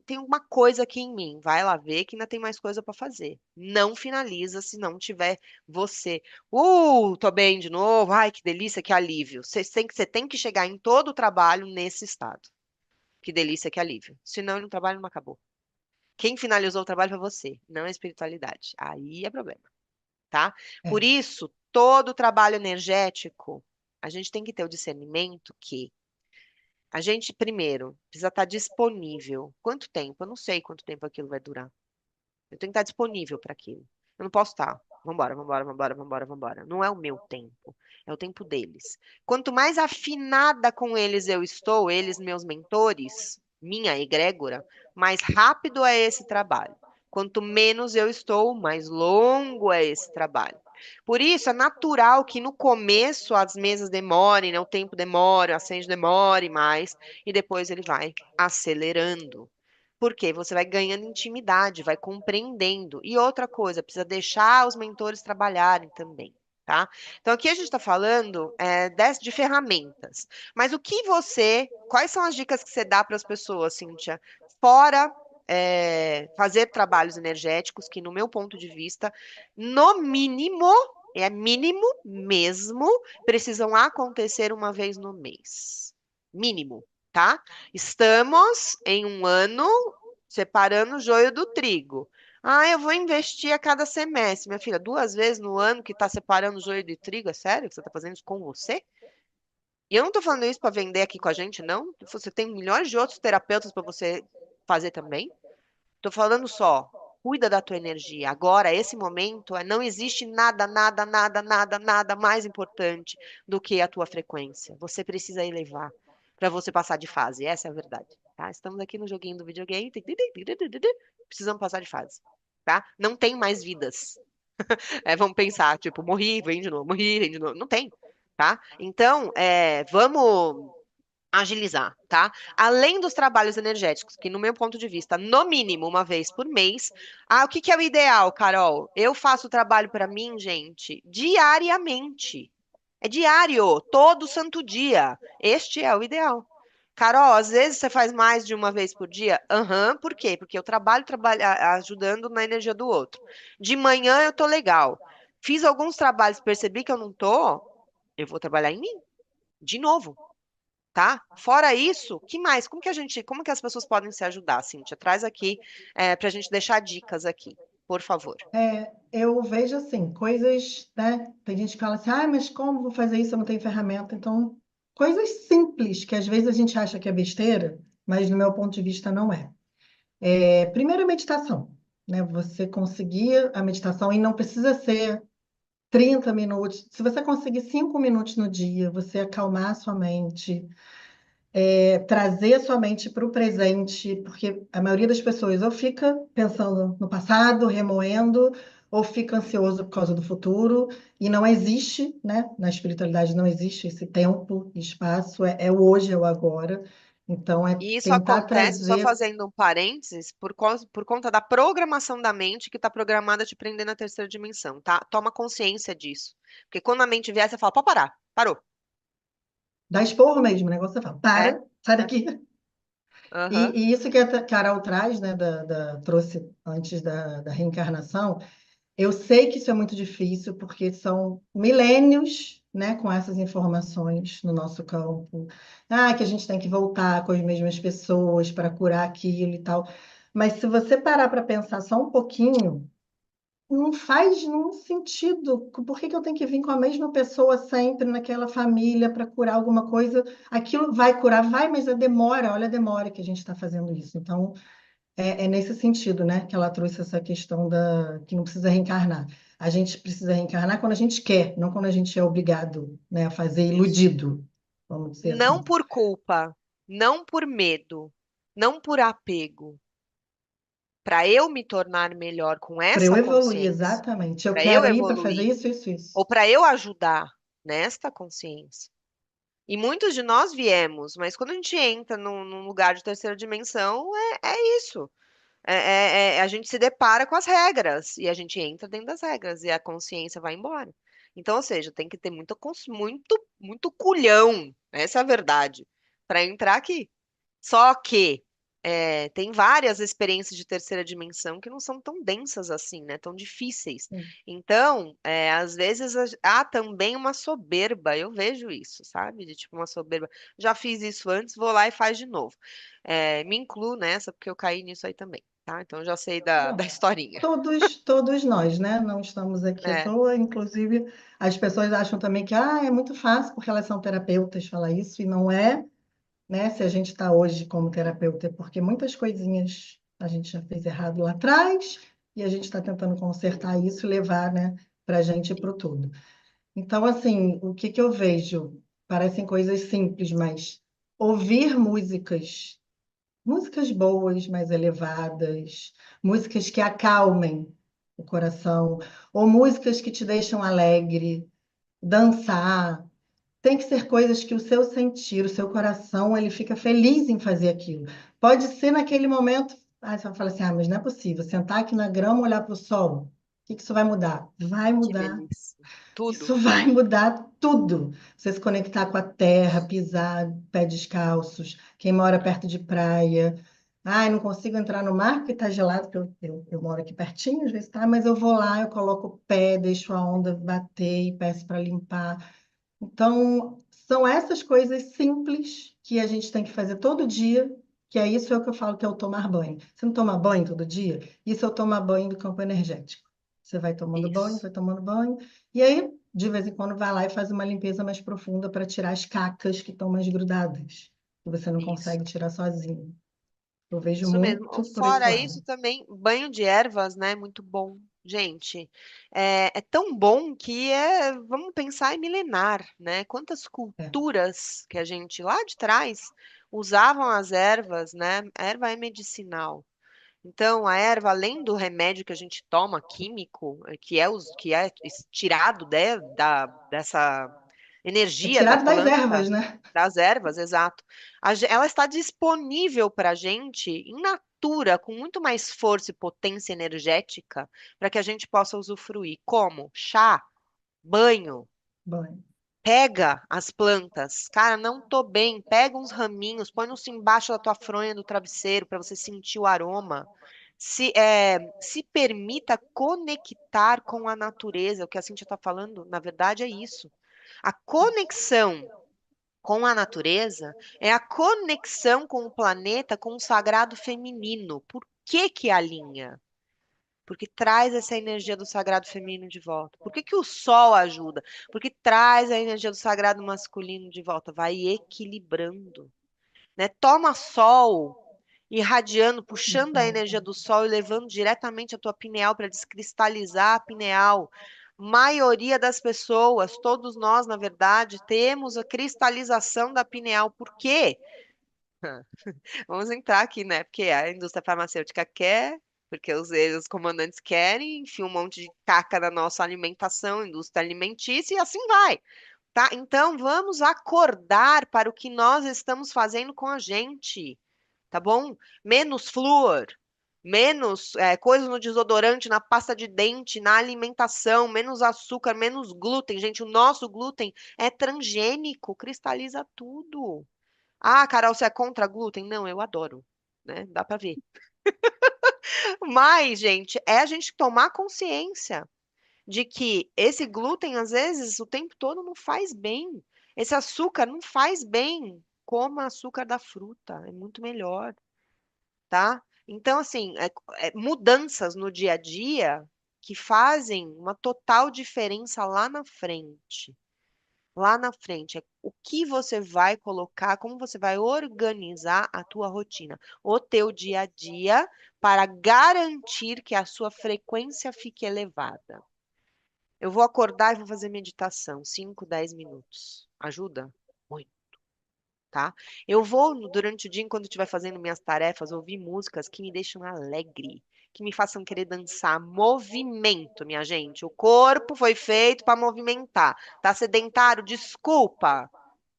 tem uma coisa aqui em mim. Vai lá ver que ainda tem mais coisa para fazer. Não finaliza se não tiver você. Tô bem de novo. Ai, que delícia, que alívio. Você tem que chegar em todo o trabalho nesse estado. Que delícia, que alívio. Senão, o trabalho não acabou. Quem finalizou o trabalho foi você, não a espiritualidade. Aí é problema, tá? Por É, isso, todo trabalho energético, a gente tem que ter o discernimento que a gente, primeiro, precisa estar disponível. Quanto tempo? Eu não sei quanto tempo aquilo vai durar. Eu tenho que estar disponível para aquilo. Eu não posso estar. Vambora, vambora, vambora, vambora, vambora. Não é o meu tempo, é o tempo deles. Quanto mais afinada com eles eu estou, eles, meus mentores, minha egrégora, mais rápido é esse trabalho. Quanto menos eu estou, mais longo é esse trabalho. Por isso, é natural que no começo as mesas demorem, né? O tempo demore, o acende demore mais, e depois ele vai acelerando. Porque você vai ganhando intimidade, vai compreendendo. E outra coisa, precisa deixar os mentores trabalharem também, tá? Então aqui a gente está falando de ferramentas. Mas quais são as dicas que você dá para as pessoas, Cíntia? Fora fazer trabalhos energéticos, que no meu ponto de vista, no mínimo, é mínimo mesmo, precisam acontecer uma vez no mês. Mínimo, tá? Estamos em um ano separando o joio do trigo. Ah, eu vou investir a cada semestre. Minha filha, 2 vezes no ano que está separando o joio de trigo? É sério que você está fazendo isso com você? E eu não estou falando isso para vender aqui com a gente, não. Você tem milhões de outros terapeutas para você fazer também. Estou falando só, cuida da tua energia. Agora, esse momento, não existe nada, nada, nada, nada, nada mais importante do que a tua frequência. Você precisa elevar para você passar de fase. Essa é a verdade, tá? Estamos aqui no joguinho do videogame. Precisamos passar de fase, tá? Não tem mais vidas. Vamos pensar, tipo, morri, vem de novo, morri, vem de novo. Não tem, tá? Então, vamos agilizar, tá? Além dos trabalhos energéticos, que no meu ponto de vista, no mínimo uma vez por mês. Ah, o que que é o ideal, Carol? Eu faço trabalho para mim, gente, diariamente. É diário, todo santo dia. Este é o ideal. Carol, às vezes você faz mais de uma vez por dia? Aham, por quê? Porque eu trabalho ajudando na energia do outro. De manhã eu tô legal. Fiz alguns trabalhos, percebi que eu não tô, eu vou trabalhar em mim, de novo, tá? Fora isso, que mais? Como que as pessoas podem se ajudar, Cíntia? Traz aqui para a gente deixar dicas aqui, por favor. eu vejo assim, coisas, né? Tem gente que fala assim, ah, mas como vou fazer isso? Eu não tenho ferramenta. Então, coisas simples, que às vezes a gente acha que é besteira, mas no meu ponto de vista não é. Primeiro, a meditação, né? Você conseguir a meditação, e não precisa ser 30 minutos. Se você conseguir 5 minutos no dia, você acalmar a sua mente, trazer a sua mente para o presente, porque a maioria das pessoas ou fica pensando no passado, remoendo, ou fica ansioso por causa do futuro, e não existe, né? Na espiritualidade não existe esse tempo e espaço, é o hoje, é o agora. Então, é E isso tentar acontece, só trazer fazendo um parênteses, por conta da programação da mente que está programada a te prender na terceira dimensão, tá? Toma consciência disso. Porque quando a mente vier, você fala, pode parar, parou. dar esporro mesmo, o negócio você fala, É, para, sai é. daqui. Aham. E isso que a Carol traz, né, trouxe antes da reencarnação, eu sei que isso é muito difícil, porque são milênios, né, com essas informações no nosso campo. Ah, que a gente tem que voltar com as mesmas pessoas para curar aquilo e tal. Mas se você parar para pensar só um pouquinho, não faz nenhum sentido. Por que que eu tenho que vir com a mesma pessoa sempre naquela família para curar alguma coisa? Aquilo vai curar, vai, mas a demora, olha a demora que a gente está fazendo isso. Então, é nesse sentido, né, que ela trouxe essa questão que não precisa reencarnar. A gente precisa reencarnar quando a gente quer, não quando a gente é obrigado, né, a fazer Isso. iludido, vamos dizer Não assim. por culpa, não por medo, não por apego. para eu me tornar melhor com Para eu essa evoluir, consciência, exatamente. Eu para eu quero ir para fazer evoluir, isso, isso, isso. ou para eu ajudar nesta consciência. E muitos de nós viemos, mas quando a gente entra num lugar de terceira dimensão, é isso. A gente se depara com as regras e a gente entra dentro das regras e a consciência vai embora. Então, ou seja, tem que ter muito culhão, essa é a verdade, para entrar aqui. Só que tem várias experiências de terceira dimensão que não são tão densas assim, né? Tão difíceis. Sim. Então, às vezes há também uma soberba. Eu vejo isso, sabe? De tipo uma soberba. Já fiz isso antes, vou lá e faz de novo. Me incluo nessa porque eu caí nisso aí também, tá? Então eu já sei da Bom, historinha. todos nós, né? Não estamos aqui à É, toa. Inclusive, as pessoas acham também que é muito fácil porque elas são terapeutas falar isso, e não é, né? Se a gente está hoje como terapeuta, é porque muitas coisinhas a gente já fez errado lá atrás e a gente está tentando consertar isso e levar, né, para a gente e para o todo. Então, assim, o que que eu vejo? Parecem coisas simples, mas ouvir músicas boas, mais elevadas, músicas que acalmem o coração, ou músicas que te deixam alegre, dançar. Tem que ser coisas que o seu sentir, o seu coração, ele fica feliz em fazer aquilo. Pode ser naquele momento, você vai falar assim, mas não é possível, sentar aqui na grama, olhar para o sol, o que que isso vai mudar? Vai que mudar. delícia. Tudo. Isso vai mudar tudo. Você se conectar com a terra, pisar pé descalços, quem mora perto de praia. Ai, não consigo entrar no mar porque está gelado, porque eu moro aqui pertinho, às vezes tá, mas eu vou lá, eu coloco o pé, deixo a onda bater e peço para limpar. Então, são essas coisas simples que a gente tem que fazer todo dia, que é isso é o que eu falo que é o tomar banho. Você não toma banho todo dia? Isso é o tomar banho do campo energético. Você Isso. vai tomando banho, e aí, de vez em quando, vai lá e faz uma limpeza mais profunda para tirar as cacas que estão mais grudadas, que você não Isso. consegue tirar sozinho. Eu vejo Isso mesmo. muito por esse Fora lado. isso, também banho de ervas, né? Muito bom. Gente, é tão bom que vamos pensar, em milenar, né? Quantas É. culturas que a gente lá de trás usavam as ervas, né? A erva é medicinal. Então, a erva, além do remédio que a gente toma, químico, que é tirado dessa É energia da tirado das planta, ervas, né? das ervas, exato. Ela está disponível para a gente in natura, com muito mais força e potência energética, para que a gente possa usufruir. Como? Chá, banho. Banho. Pega as plantas. Cara, não tô bem. Pega uns raminhos, põe uns embaixo da tua fronha do travesseiro para você sentir o aroma. Se permita conectar com a natureza. O que a Cintia está falando, na verdade, é isso. A conexão com a natureza é a conexão com o planeta, com o sagrado feminino. Por que que alinha? Porque traz essa energia do sagrado feminino de volta. Por que que o sol ajuda? Porque traz a energia do sagrado masculino de volta, vai equilibrando, né? Toma sol, irradiando, puxando a energia do sol e levando diretamente a tua pineal para descristalizar a pineal. Maioria das pessoas, todos nós, na verdade, temos a cristalização da pineal. Por quê? Vamos entrar aqui, né? Porque a indústria farmacêutica quer, porque os comandantes querem, enfia um monte de caca na nossa alimentação, indústria alimentícia, e assim vai, tá? Então, vamos acordar para o que nós estamos fazendo com a gente, tá bom? Menos flúor, menos coisas no desodorante, na pasta de dente, na alimentação, menos açúcar, menos glúten. Gente, o nosso glúten é transgênico, cristaliza tudo. Ah, Carol, você é contra glúten? Não, eu adoro, né? Dá pra ver. Mas, gente, é a gente tomar consciência de que esse glúten, às vezes, o tempo todo não faz bem. Esse açúcar não faz bem. Coma açúcar da fruta, é muito melhor, tá? Então, assim, mudanças no dia a dia que fazem uma total diferença lá na frente. Lá na frente, é o que você vai colocar, como você vai organizar a tua rotina, o teu dia a dia, para garantir que a sua frequência fique elevada. Eu vou acordar e vou fazer meditação, 5, 10 minutos. Ajuda? Muito, tá? Eu vou, durante o dia, enquanto estiver fazendo minhas tarefas, ouvir músicas que me deixam alegre. que me façam querer dançar. Movimento, minha gente. O corpo foi feito para movimentar. Tá sedentário? Desculpa.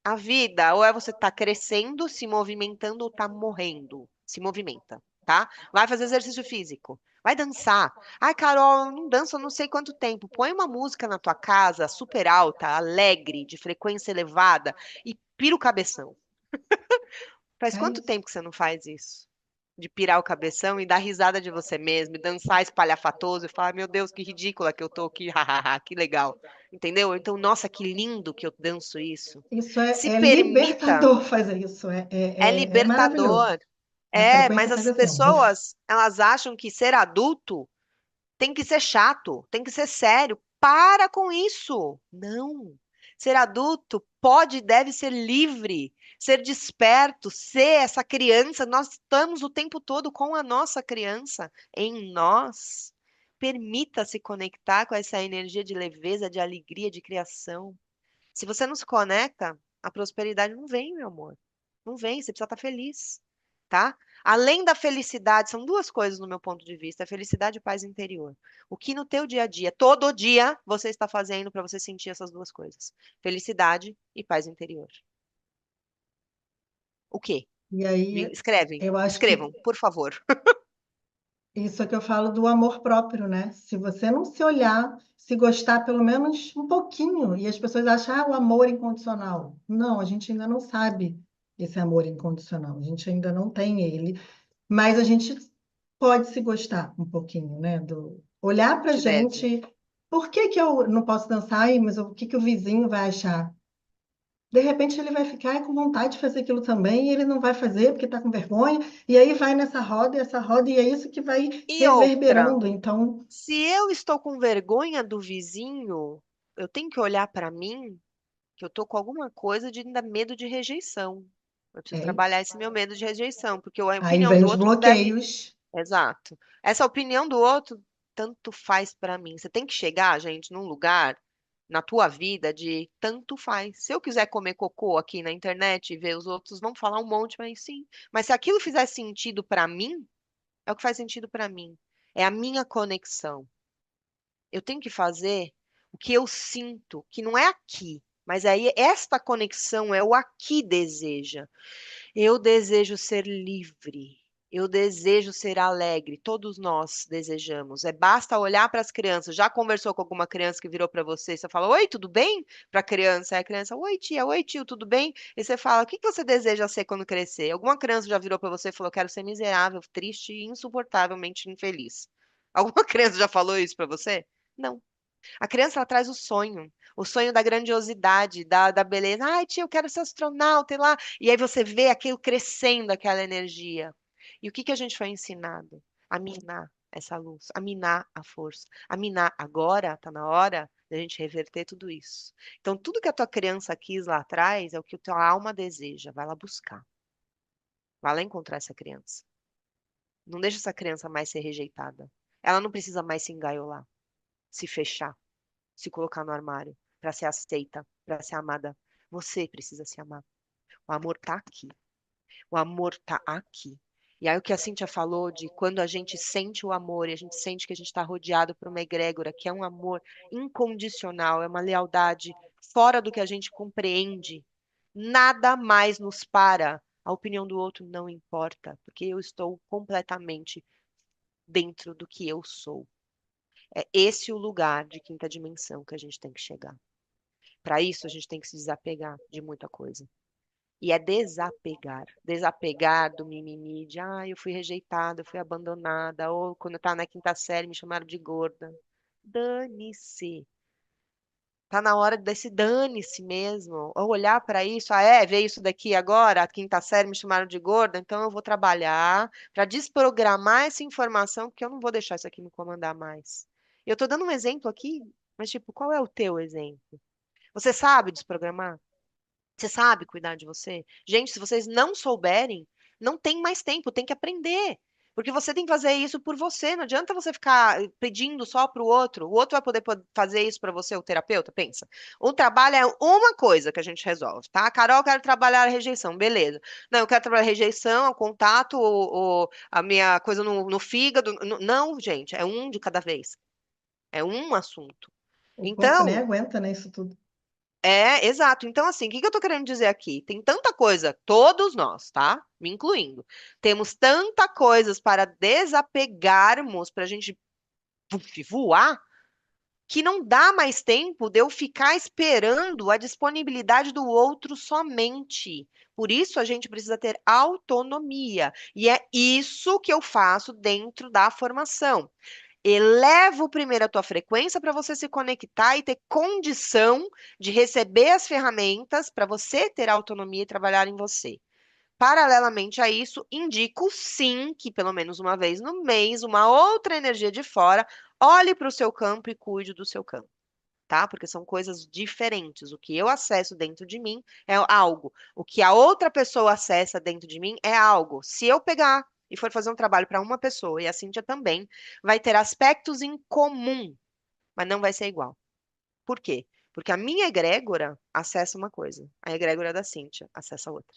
A vida, ou é você tá crescendo, se movimentando, ou tá morrendo. Se movimenta, tá? Vai fazer exercício físico. Vai dançar. Ai, Carol, eu não danço há não sei quanto tempo. Põe uma música na tua casa, super alta, alegre, de frequência elevada, e pira o cabeção. Faz É quanto isso. tempo que você não faz isso? De pirar o cabeção e dar risada de você mesmo, e dançar espalhafatoso e falar, meu Deus, que ridícula que eu tô aqui, hahaha, que legal. Entendeu? Então, nossa, que lindo que eu danço isso. Isso Se é permita, libertador fazer isso. é É maravilhoso. libertador. A É, mas frequência as cardíaca, assim, uf, pessoas, elas acham que ser adulto tem que ser chato, tem que ser sério. Para com isso. Não. Ser adulto pode e deve ser livre, ser desperto, ser essa criança. Nós estamos o tempo todo com a nossa criança em nós. Permita-se conectar com essa energia de leveza, de alegria, de criação. Se você não se conecta, a prosperidade não vem, meu amor. Não vem, você precisa estar feliz, tá? Além da felicidade, são duas coisas no meu ponto de vista, a felicidade e paz interior. O que no teu dia a dia, todo dia, você está fazendo para você sentir essas duas coisas? Felicidade e paz interior. O quê? e aí eu acho que Escrevam, por favor. isso é que eu falo do amor próprio, né? Se você não se olhar, se gostar pelo menos um pouquinho, e as pessoas acham, o amor incondicional. Não, a gente ainda não sabe esse amor incondicional, a gente ainda não tem ele, mas a gente pode se gostar um pouquinho, né? Do olhar A pra gente deve. gente, por que que eu não posso dançar aí, mas o que que o vizinho vai achar? De repente ele vai ficar com vontade de fazer aquilo também, e ele não vai fazer porque está com vergonha, e aí vai nessa roda, e essa roda, e é isso que vai E outra, reverberando. Então, se eu estou com vergonha do vizinho, eu tenho que olhar para mim que eu tô com alguma coisa de ainda medo de rejeição. Eu preciso é, trabalhar esse meu medo de rejeição, porque a aí opinião vem do os outro não deve. bloqueios. Exato. Essa opinião do outro tanto faz para mim. Você tem que chegar, gente, num lugar na tua vida de tanto faz. Se eu quiser comer cocô aqui na internet e ver os outros, vão falar um monte, mas sim. Mas se aquilo fizer sentido para mim, é o que faz sentido para mim. É a minha conexão. Eu tenho que fazer o que eu sinto, que não é aqui, mas aí esta conexão é o aqui deseja. Eu desejo ser livre. Eu desejo ser alegre. Todos nós desejamos. É basta olhar para as crianças. Já conversou com alguma criança que virou para você e você fala: Oi, tudo bem? Para a criança. Aí a criança: Oi, tia. Oi, tio, tudo bem? E você fala: O que que você deseja ser quando crescer? Alguma criança já virou para você e falou: Quero ser miserável, triste e insuportavelmente infeliz. Alguma criança já falou isso para você? Não. A criança ela traz o sonho da grandiosidade, da beleza. Ai, tia, eu quero ser astronauta, e lá. E aí você vê aquilo crescendo, aquela energia. E o que que a gente foi ensinado? A minar essa luz, a minar a força, a minar agora, tá na hora da gente reverter tudo isso. Então, tudo que a tua criança quis lá atrás é o que a tua alma deseja. Vai lá buscar. Vai lá encontrar essa criança. Não deixa essa criança mais ser rejeitada. Ela não precisa mais se engaiolar, se fechar, se colocar no armário para ser aceita, para ser amada. Você precisa se amar. O amor tá aqui. O amor tá aqui. E aí o que a Cíntia falou de quando a gente sente o amor e a gente sente que a gente está rodeado por uma egrégora, que é um amor incondicional, é uma lealdade fora do que a gente compreende, nada mais nos para. A opinião do outro não importa, porque eu estou completamente dentro do que eu sou. É esse o lugar de quinta dimensão que a gente tem que chegar. Para isso, a gente tem que se desapegar de muita coisa. E é desapegar. Desapegar do mimimi de, eu fui rejeitada, eu fui abandonada, ou quando eu estava na quinta série me chamaram de gorda. Dane-se. Tá na hora desse dane-se mesmo. Ou olhar para isso, ver isso daqui agora, a quinta série me chamaram de gorda, então eu vou trabalhar para desprogramar essa informação, porque eu não vou deixar isso aqui me comandar mais. Eu tô dando um exemplo aqui, mas tipo, qual é o teu exemplo? Você sabe desprogramar? Você sabe cuidar de você? Gente, se vocês não souberem, não tem mais tempo, tem que aprender. Porque você tem que fazer isso por você. Não adianta você ficar pedindo só para o outro. O outro vai poder fazer isso para você, o terapeuta? Pensa. O trabalho é uma coisa que a gente resolve, tá? Carol, eu quero trabalhar a rejeição. Beleza. Não, eu quero trabalhar a rejeição, o contato, a minha coisa no fígado. Não, gente, é um de cada vez. É um assunto. O corpo nem Então, aguenta, né, isso tudo. exato. Então, assim, o que que eu tô querendo dizer aqui? Tem tanta coisa, todos nós, tá? Me incluindo. Temos tanta coisas para desapegarmos, para a gente voar, que não dá mais tempo de eu ficar esperando a disponibilidade do outro somente. Por isso, a gente precisa ter autonomia. E é isso que eu faço dentro da formação. Elevo primeiro a tua frequência para você se conectar e ter condição de receber as ferramentas para você ter autonomia e trabalhar em você. Paralelamente a isso, indico sim que pelo menos uma vez no mês, uma outra energia de fora, olhe para o seu campo e cuide do seu campo, tá? Porque são coisas diferentes. O que eu acesso dentro de mim é algo, o que a outra pessoa acessa dentro de mim é algo. Se eu pegar e for fazer um trabalho para uma pessoa, e a Cíntia também, vai ter aspectos em comum, mas não vai ser igual. Por quê? Porque a minha egrégora acessa uma coisa, a egrégora da Cíntia acessa outra.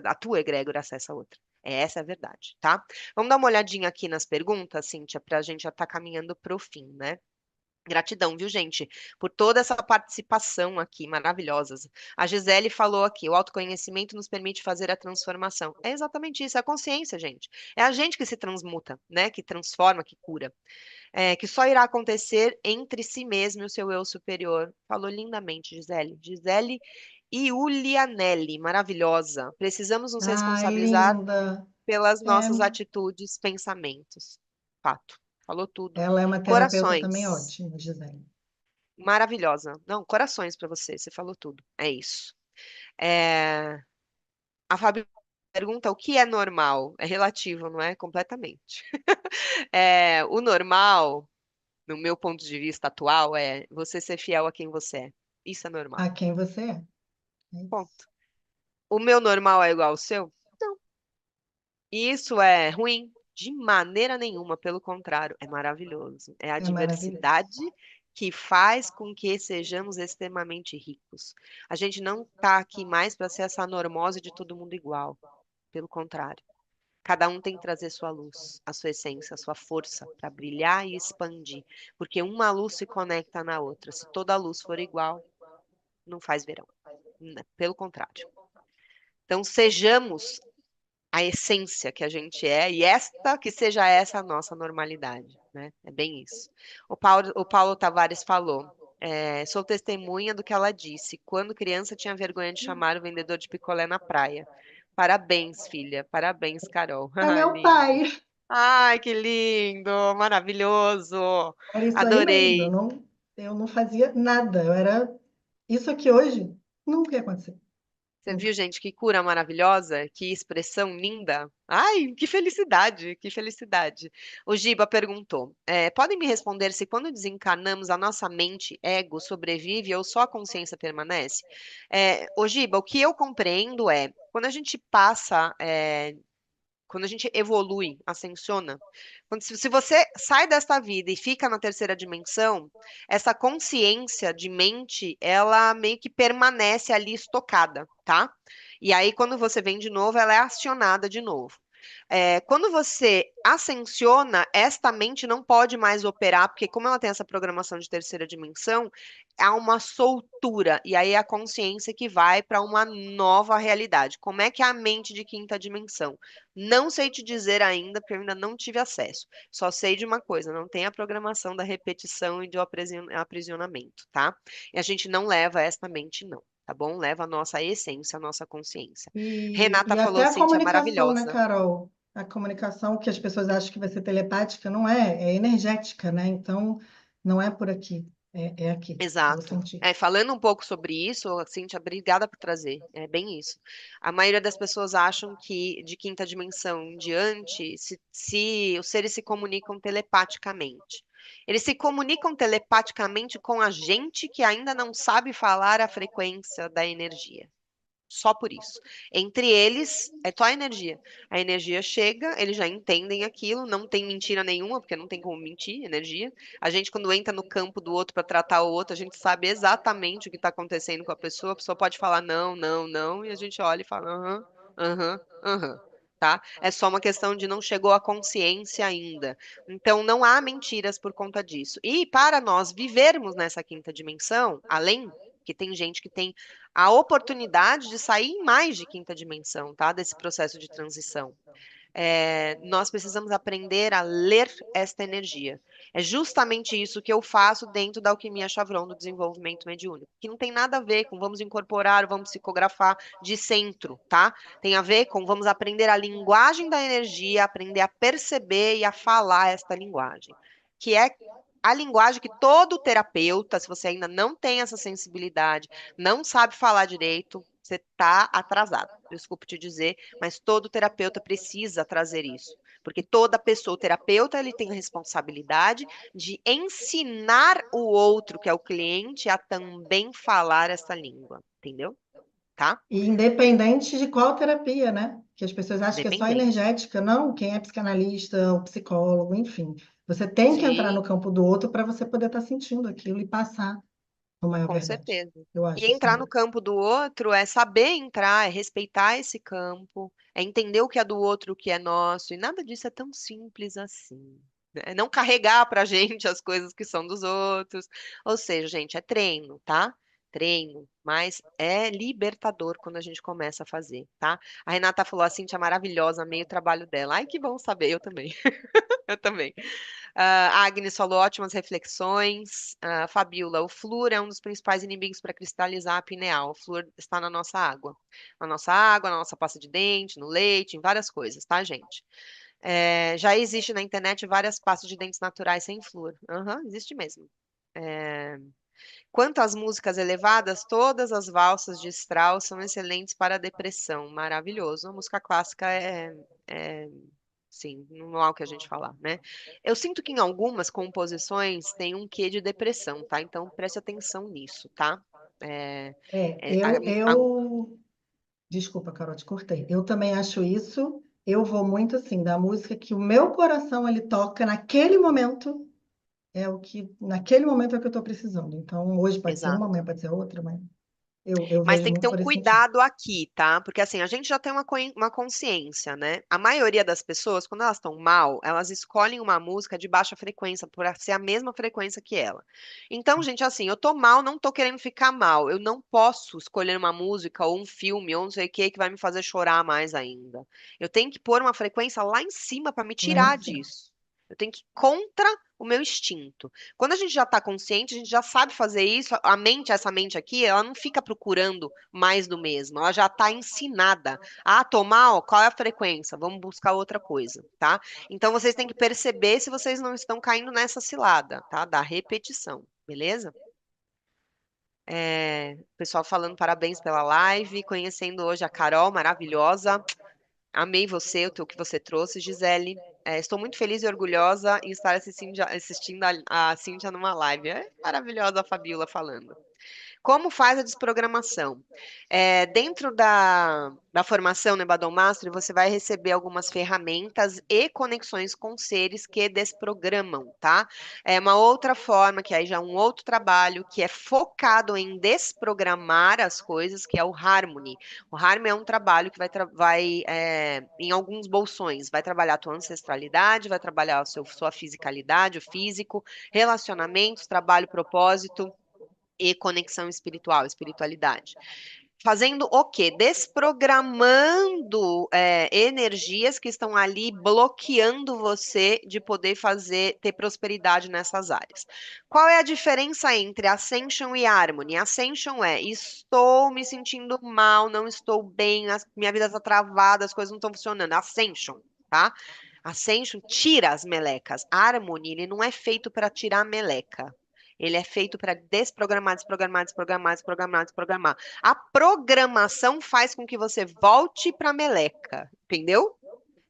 A tua egrégora acessa outra. Essa é a verdade, tá? Vamos dar uma olhadinha aqui nas perguntas, Cíntia, para a gente já estar caminhando para o fim, né? Gratidão, viu, gente, por toda essa participação aqui, maravilhosas. A Gisele falou aqui, o autoconhecimento nos permite fazer a transformação. É exatamente isso, é a consciência, gente. É a gente que se transmuta, né, que transforma, que cura. É, que só irá acontecer entre si mesmo e o seu eu superior. Falou lindamente, Gisele. Gisele Iulianelli, maravilhosa. Precisamos nos Ai, responsabilizar linda. pelas É, nossas atitudes, pensamentos. Fato. Falou tudo. ela é uma terapeuta também Corações. ótima, Gisele. Maravilhosa. Não, corações para você. Você falou tudo. É isso. É, a Fábio pergunta o que é normal? É relativo, não é? Completamente. É, o normal, no meu ponto de vista atual, é você ser fiel a quem você é. Isso é normal. A quem você é. É isso. Ponto. O meu normal é igual ao seu? Não. E isso é ruim? De maneira nenhuma, pelo contrário, é maravilhoso. É a É maravilhoso. diversidade que faz com que sejamos extremamente ricos. A gente não está aqui mais para ser essa normose de todo mundo igual. Pelo contrário. Cada um tem que trazer sua luz, a sua essência, a sua força para brilhar e expandir. Porque uma luz se conecta na outra. Se toda luz for igual, não faz verão. Pelo contrário. Então, sejamos a essência que a gente é e esta que seja essa a nossa normalidade, né? É bem isso. O Paulo Tavares falou. Sou testemunha do que ela disse. Quando criança, tinha vergonha de chamar o vendedor de picolé na praia. Parabéns, filha. Parabéns, Carol. É Ah, meu lindo. pai. Ai, que lindo, maravilhoso. Era isso aí mesmo. Adorei. Eu não fazia nada. Eu era isso aqui hoje. Nunca ia acontecer. Você viu, Nunca. gente, que cura maravilhosa? Que expressão linda. Ai, que felicidade, que felicidade. O Giba perguntou: podem me responder se quando desencarnamos a nossa mente, ego, sobrevive ou só a consciência permanece? Ô Giba, o que eu compreendo é, quando a gente passa quando a gente evolui, ascensiona, se você sai desta vida e fica na terceira dimensão, essa consciência de mente, ela meio que permanece ali estocada, tá? E aí, quando você vem de novo, ela é acionada de novo. Quando você ascensiona, esta mente não pode mais operar, porque como ela tem essa programação de terceira dimensão, há uma soltura, e aí é a consciência que vai para uma nova realidade. Como é que é a mente de quinta dimensão? Não sei te dizer ainda, porque eu ainda não tive acesso. Só sei de uma coisa, não tem a programação da repetição e do aprisionamento, tá? E a gente não leva esta mente, não. Tá bom? Leva a nossa essência, a nossa consciência. E Renata até falou, a Cintia, comunicação, né, maravilhosa. Carol? A comunicação que as pessoas acham que vai ser telepática, não é, é energética, né? Então, não é por aqui, é aqui, eu Exato. senti. Falando um pouco sobre isso, Cíntia, obrigada por trazer. É bem isso. A maioria das pessoas acham que de quinta dimensão em diante, se os seres se comunicam telepaticamente. Eles se comunicam telepaticamente com a gente que ainda não sabe falar a frequência da energia. Só por isso. Entre eles, é só energia. A energia chega, eles já entendem aquilo, não tem mentira nenhuma, porque não tem como mentir, energia. A gente, quando entra no campo do outro para tratar o outro, a gente sabe exatamente o que está acontecendo com a pessoa pode falar não, não, não, e a gente olha e fala aham, aham, aham. Tá? É só uma questão de não chegou à consciência ainda. Então, não há mentiras por conta disso. E para nós vivermos nessa quinta dimensão, além que tem gente que tem a oportunidade de sair em mais de quinta dimensão, tá? Desse processo de transição. Nós precisamos aprender a ler esta energia. É justamente isso que eu faço dentro da Alquimia Chavron do desenvolvimento mediúnico, que não tem nada a ver com vamos incorporar, vamos psicografar de centro, tá? Tem a ver com vamos aprender a linguagem da energia, aprender a perceber e a falar esta linguagem, que é a linguagem que todo terapeuta, se você ainda não tem essa sensibilidade, não sabe falar direito, você está atrasado. Desculpe te dizer, mas todo terapeuta precisa trazer isso. Porque toda pessoa, o terapeuta, ele tem a responsabilidade de ensinar o outro, que é o cliente, a também falar essa língua. Entendeu? Tá? E independente de qual terapia, né? Que as pessoas acham que é só Independente. energética. Não, quem é psicanalista, o psicólogo, enfim. Você tem que entrar no Sim, campo do outro para você poder estar sentindo aquilo e passar a maior com verdade. certeza. Eu E acho entrar assim. no campo do outro é saber entrar, é respeitar esse campo, é entender o que é do outro, o que é nosso, e nada disso é tão simples assim. Né? É não carregar pra gente as coisas que são dos outros. Ou seja, gente, é treino, tá? Treino, mas é libertador quando a gente começa a fazer, tá? A Renata falou, a Cintia é maravilhosa, amei o trabalho dela. Ai, que bom saber, eu também. Eu também. A Agnes falou ótimas reflexões. Fabiola, o flúor é um dos principais inimigos para cristalizar a pineal. O flúor está na nossa água. Na nossa água, na nossa pasta de dente, no leite, em várias coisas, tá, gente? Já existe na internet várias pastas de dentes naturais sem flúor. Aham, existe mesmo. É, Quanto às músicas elevadas, todas as valsas de Strauss são excelentes para a depressão. Maravilhoso. A música clássica é sim, não há o que a gente falar, né? Eu sinto que em algumas composições tem um quê de depressão, tá? Então preste atenção nisso, tá? É, É, é, a- a- eu Desculpa, Carol, te cortei. Eu também acho isso. Eu vou muito assim, da música que o meu coração ele toca naquele momento, naquele momento é o que eu estou precisando. Então, hoje pode ser uma, Exato. amanhã pode ser outra, mas eu Mas vejo tem que muito ter um por esse sentido. cuidado aqui, tá? Porque assim, a gente já tem uma consciência, né? A maioria das pessoas, quando elas estão mal, elas escolhem uma música de baixa frequência, por ser a mesma frequência que ela. Então, gente, assim, eu tô mal, não tô querendo ficar mal. Eu não posso escolher uma música ou um filme ou não sei o que vai me fazer chorar mais ainda. Eu tenho que pôr uma frequência lá em cima para me Lá em tirar cima. disso. Eu tenho que ir contra o meu instinto. Quando a gente já está consciente, a gente já sabe fazer isso. A mente, essa mente aqui, ela não fica procurando mais do mesmo. Ela já está ensinada. Ah, tô mal, qual é a frequência? Vamos buscar outra coisa, tá? Então vocês têm que perceber se vocês não estão caindo nessa cilada, tá? Da repetição, beleza? Pessoal falando parabéns pela live, conhecendo hoje a Carol, maravilhosa. Amei você, o que você trouxe, Gisele. Estou muito feliz e orgulhosa em estar assistindo a Cíntia numa live. É maravilhosa a Fabiola falando. Como faz a desprogramação? Dentro da formação Nebadon Mastery, você vai receber algumas ferramentas e conexões com seres que desprogramam, tá? É uma outra forma, que aí já é um outro trabalho, que é focado em desprogramar as coisas, que é o Harmony. O Harmony é um trabalho que em alguns bolsões, vai trabalhar a tua ancestralidade, vai trabalhar sua fisicalidade, o físico, relacionamentos, trabalho, propósito, e conexão espiritual, espiritualidade. Fazendo o quê? Desprogramando energias que estão ali bloqueando você de poder ter prosperidade nessas áreas. Qual é a diferença entre Ascension e Harmony? Ascension é estou me sentindo mal, não estou bem, minha vida está travada, as coisas não estão funcionando. Ascension, tá? Ascension tira as melecas. Harmony, ele não é feito para tirar a meleca. Ele é feito para desprogramar, desprogramar, desprogramar, desprogramar, desprogramar. A programação faz com que você volte para a meleca, entendeu?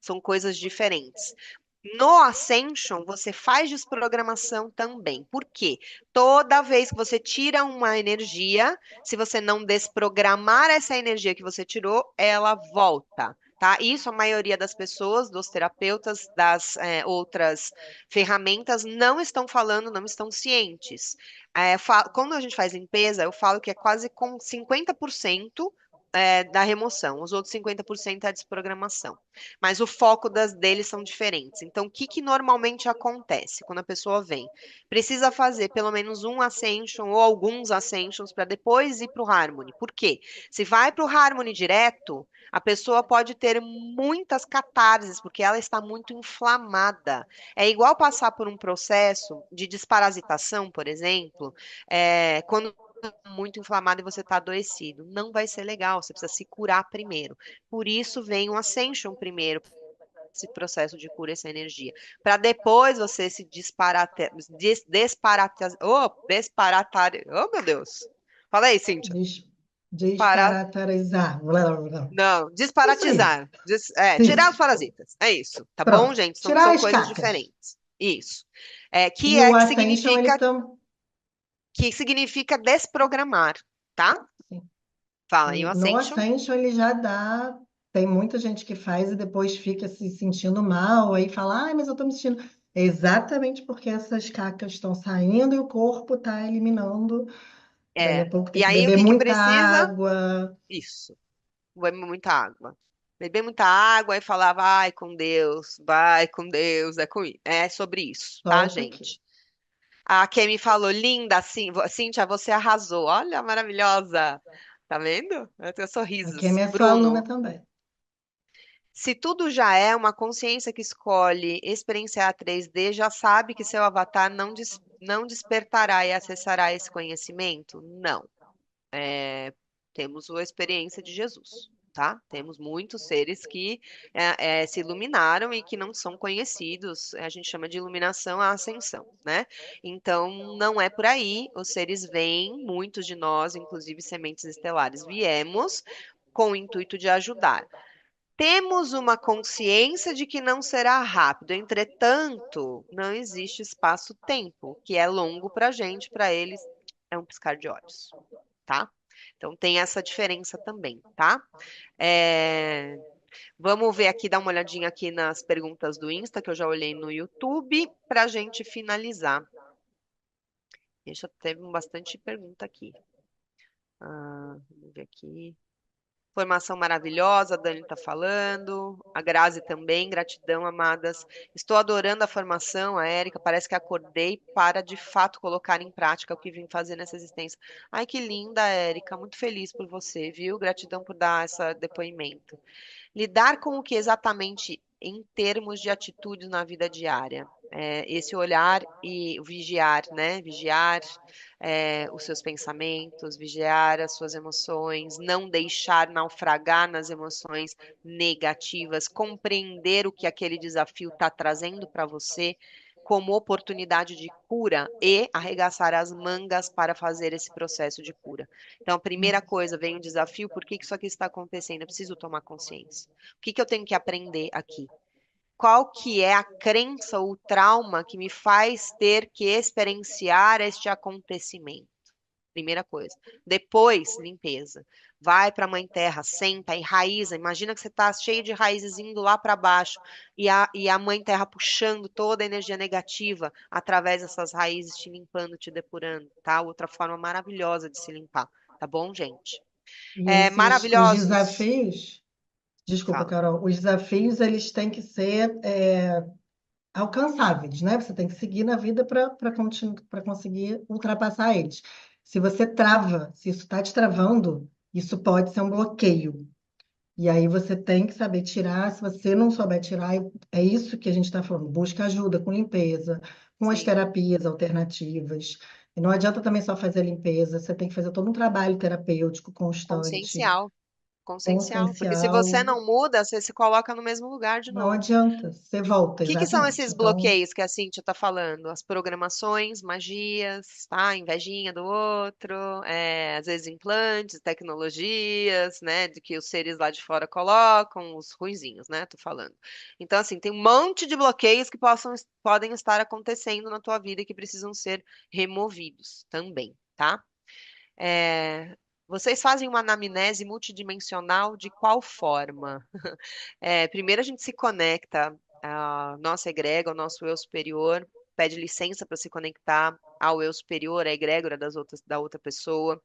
São coisas diferentes. No Ascension, você faz desprogramação também. Por quê? Toda vez que você tira uma energia, se você não desprogramar essa energia que você tirou, ela volta. Tá? Isso a maioria das pessoas, dos terapeutas, das outras ferramentas não estão falando, não estão cientes. Quando a gente faz limpeza, eu falo que é quase com 50% da remoção, os outros 50% é a desprogramação, mas o foco deles são diferentes. Então, o que que normalmente acontece quando a pessoa vem? Precisa fazer pelo menos um Ascension ou alguns Ascensions para depois ir para o Harmony. Por quê? Se vai para o Harmony direto, a pessoa pode ter muitas catarses, porque ela está muito inflamada. É igual passar por um processo de desparasitação, por exemplo, quando muito inflamado e você está adoecido. Não vai ser legal, você precisa se curar primeiro. Por isso vem um Ascension primeiro, esse processo de cura, essa energia. Para depois você se desparatar. Oh, meu Deus. Fala aí, Cíntia. Des- Para... Desparatarizar. Blá, blá, blá. Não, Isso aí. disparatizar. Tirar os Isso. parasitas. É isso, tá bom, Pronto. gente? Tirar São as coisas cacas. diferentes. Isso. E o Ascension, ele tam... Que significa desprogramar, tá? Sim. Fala, e o E no Ascension? Ascension ele já dá. Tem muita gente que faz e depois fica se sentindo mal, aí fala, ai, mas eu tô me sentindo. É exatamente porque essas cacas estão saindo e o corpo está eliminando. Daí a pouco tem E que aí, o beber que que muita precisa? água. Isso. Beber muita água. Beber muita água e falar, vai com Deus, vai com Deus, é sobre isso, tá, Solta aqui. gente? A Kemi falou, linda, Cíntia, você arrasou. Olha, maravilhosa. Tá vendo? Eu tenho Aqui é sorrisos. minha sua aluna Bruno, também. se tudo já é uma consciência que escolhe experienciar 3D, já sabe que seu avatar não despertará e acessará esse conhecimento? Não. Temos a experiência de Jesus, tá? Temos muitos seres que se iluminaram e que não são conhecidos. A gente chama de iluminação à ascensão, né? Então, não é por aí. Os seres vêm, muitos de nós, inclusive sementes estelares, viemos com o intuito de ajudar. Temos uma consciência de que não será rápido, entretanto, não existe espaço-tempo, que é longo para a gente, para eles é um piscar de olhos, tá? Então tem essa diferença também, tá? É, Vamos ver aqui, dar uma olhadinha aqui nas perguntas do Insta, que eu já olhei no YouTube, para a gente finalizar. Deixa, teve bastante pergunta aqui. Vamos ver aqui. Formação maravilhosa, a Dani está falando. A Grazi também, gratidão, amadas. Estou adorando a formação, a Érica. Parece que acordei para de fato colocar em prática o que vim fazer nessa existência. Ai, que linda, Érica. Muito feliz por você, viu? Gratidão por dar esse depoimento. Lidar com o que exatamente em termos de atitudes na vida diária. Esse olhar e vigiar, né? Vigiar os seus pensamentos, vigiar as suas emoções, não deixar naufragar nas emoções negativas, compreender o que aquele desafio está trazendo para você como oportunidade de cura e arregaçar as mangas para fazer esse processo de cura. Então, a primeira coisa, vem o desafio, por que que isso aqui está acontecendo? Eu preciso tomar consciência. O que que eu tenho que aprender aqui? Qual que é a crença ou o trauma que me faz ter que experienciar este acontecimento? Primeira coisa. Depois, limpeza. Vai para a mãe terra, senta, enraiza. Imagina que você está cheio de raízes indo lá para baixo e a mãe terra puxando toda a energia negativa através dessas raízes, te limpando, te depurando, tá? Outra forma maravilhosa de se limpar, tá bom, gente? E os Maravilhosos. desafios, desculpa, Fala. Carol, os desafios eles têm que ser alcançáveis, né? Você tem que seguir na vida para conseguir ultrapassar eles. Se você trava, se isso está te travando, isso pode ser um bloqueio. E aí você tem que saber tirar. Se você não souber tirar, é isso que a gente está falando. Busca ajuda com limpeza, com as Sim, terapias alternativas. E não adianta também só fazer limpeza, você tem que fazer todo um trabalho terapêutico constante. consciencial. consciencial. Porque se você consciencial. não muda, você se coloca no mesmo lugar de Não novo. adianta, você volta, Que são exatamente. esses Então, bloqueios que a Cíntia está falando? As programações, magias, tá? Invejinha do outro, às vezes implantes, tecnologias, né? De que os seres lá de fora colocam, os ruinzinhos, né? Tô falando. Então, assim, tem um monte de bloqueios que podem estar acontecendo na tua vida e que precisam ser removidos também, tá? É, vocês fazem uma anamnese multidimensional de qual forma? Primeiro a gente se conecta à nossa egrégora, ao nosso eu superior, pede licença para se conectar ao eu superior, à egrégora da outra pessoa,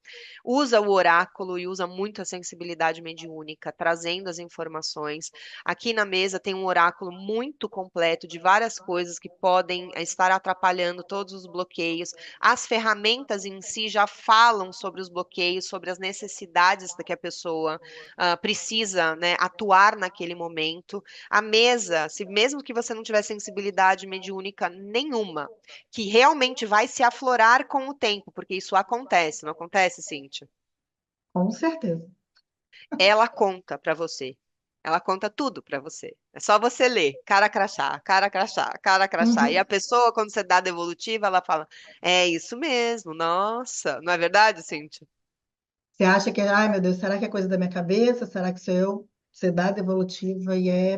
usa o oráculo e usa muito a sensibilidade mediúnica, trazendo as informações. Aqui na mesa tem um oráculo muito completo de várias coisas que podem estar atrapalhando todos os bloqueios. As ferramentas em si já falam sobre os bloqueios, sobre as necessidades da que a pessoa precisa, né, atuar naquele momento. A mesa, se mesmo que você não tiver sensibilidade mediúnica nenhuma, que realmente vai se aflorar com o tempo, porque isso acontece, não acontece, Cíntia? com certeza. Ela conta para você. Ela conta tudo para você. É só você ler, cara crachá, cara crachá, cara crachá. E a Uhum. pessoa, quando você dá devolutiva, ela fala: É isso mesmo, nossa, não é verdade, Cíntia? Você acha que, ai meu Deus, será que é coisa da minha cabeça? Será que sou eu? Você dá a devolutiva e é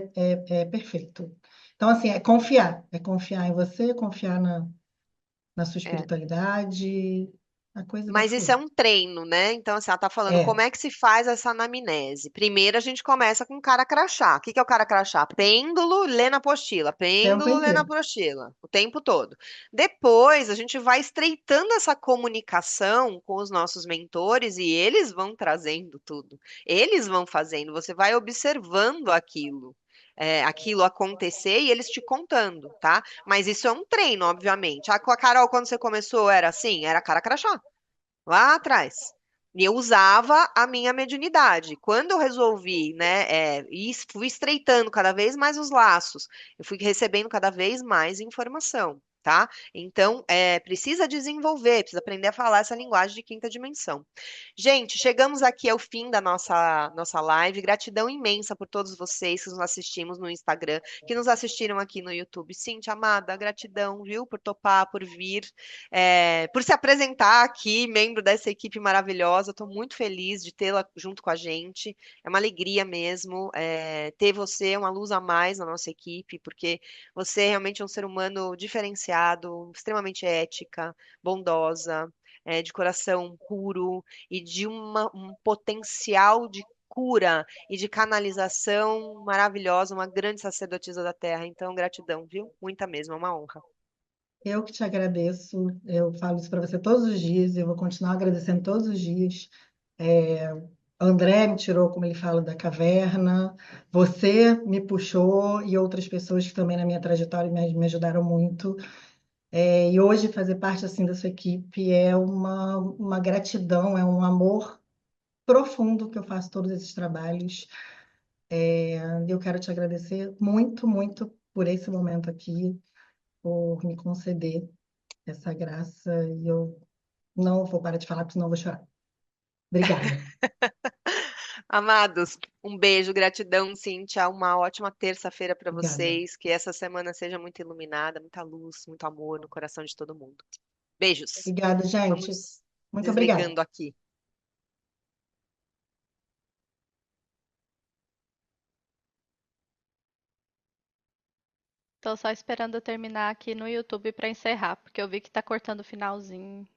perfeito. Então, assim, é confiar em você, confiar na sua É. espiritualidade, a coisa vai Mas isso é fluir. um treino, né? Então, assim, ela tá falando como É, é que se faz essa anamnese. Primeiro, a gente começa com o cara crachá. O que que é o cara crachá? Pêndulo, lê na apostila. tempo Pêndulo, lê na inteiro. apostila. O tempo todo. Depois, a gente vai estreitando essa comunicação com os nossos mentores e eles vão trazendo tudo. Eles vão fazendo. Você vai observando aquilo. Aquilo acontecer e eles te contando, tá? Mas isso é um treino, obviamente. Com a Carol, quando você começou, era assim? Era cara crachá lá atrás. E eu usava a minha mediunidade. Quando eu resolvi, né, e fui estreitando cada vez mais os laços, eu fui recebendo cada vez mais informação, tá? Então, precisa desenvolver, precisa aprender a falar essa linguagem de quinta dimensão. Gente, chegamos aqui ao fim da nossa live. Gratidão imensa por todos vocês que nos assistimos no Instagram, que nos assistiram aqui no YouTube. Cintia, amada, gratidão, viu, por topar, por vir por se apresentar aqui, membro dessa equipe maravilhosa. Estou muito feliz de tê-la junto com a gente. É uma alegria mesmo ter você, uma luz a mais na nossa equipe, porque você realmente é um ser humano diferenciado, extremamente ética, bondosa, de coração puro e de um potencial de cura e de canalização maravilhosa, uma grande sacerdotisa da Terra. Então, gratidão, viu? Muita mesmo, é uma honra. Eu que te agradeço. Eu falo isso para você todos os dias. Eu vou continuar agradecendo todos os dias. É, André me tirou, como ele fala, da caverna. Você me puxou e outras pessoas que também na minha trajetória me ajudaram muito. E hoje fazer parte assim da sua equipe é uma gratidão, é um amor profundo que eu faço todos esses trabalhos. Eu quero te agradecer muito, muito por esse momento aqui, por me conceder essa graça. E eu não vou parar de falar, porque senão eu vou chorar. Obrigada. Amados, um beijo, gratidão, Cíntia. Uma ótima terça-feira para Obrigada. vocês. Que essa semana seja muito iluminada, muita luz, muito amor no coração de todo mundo. Beijos. Obrigada, gente. Vamos Muito obrigada. desligando aqui. Tô só esperando eu terminar aqui no YouTube pra encerrar, porque eu vi que tá cortando o finalzinho.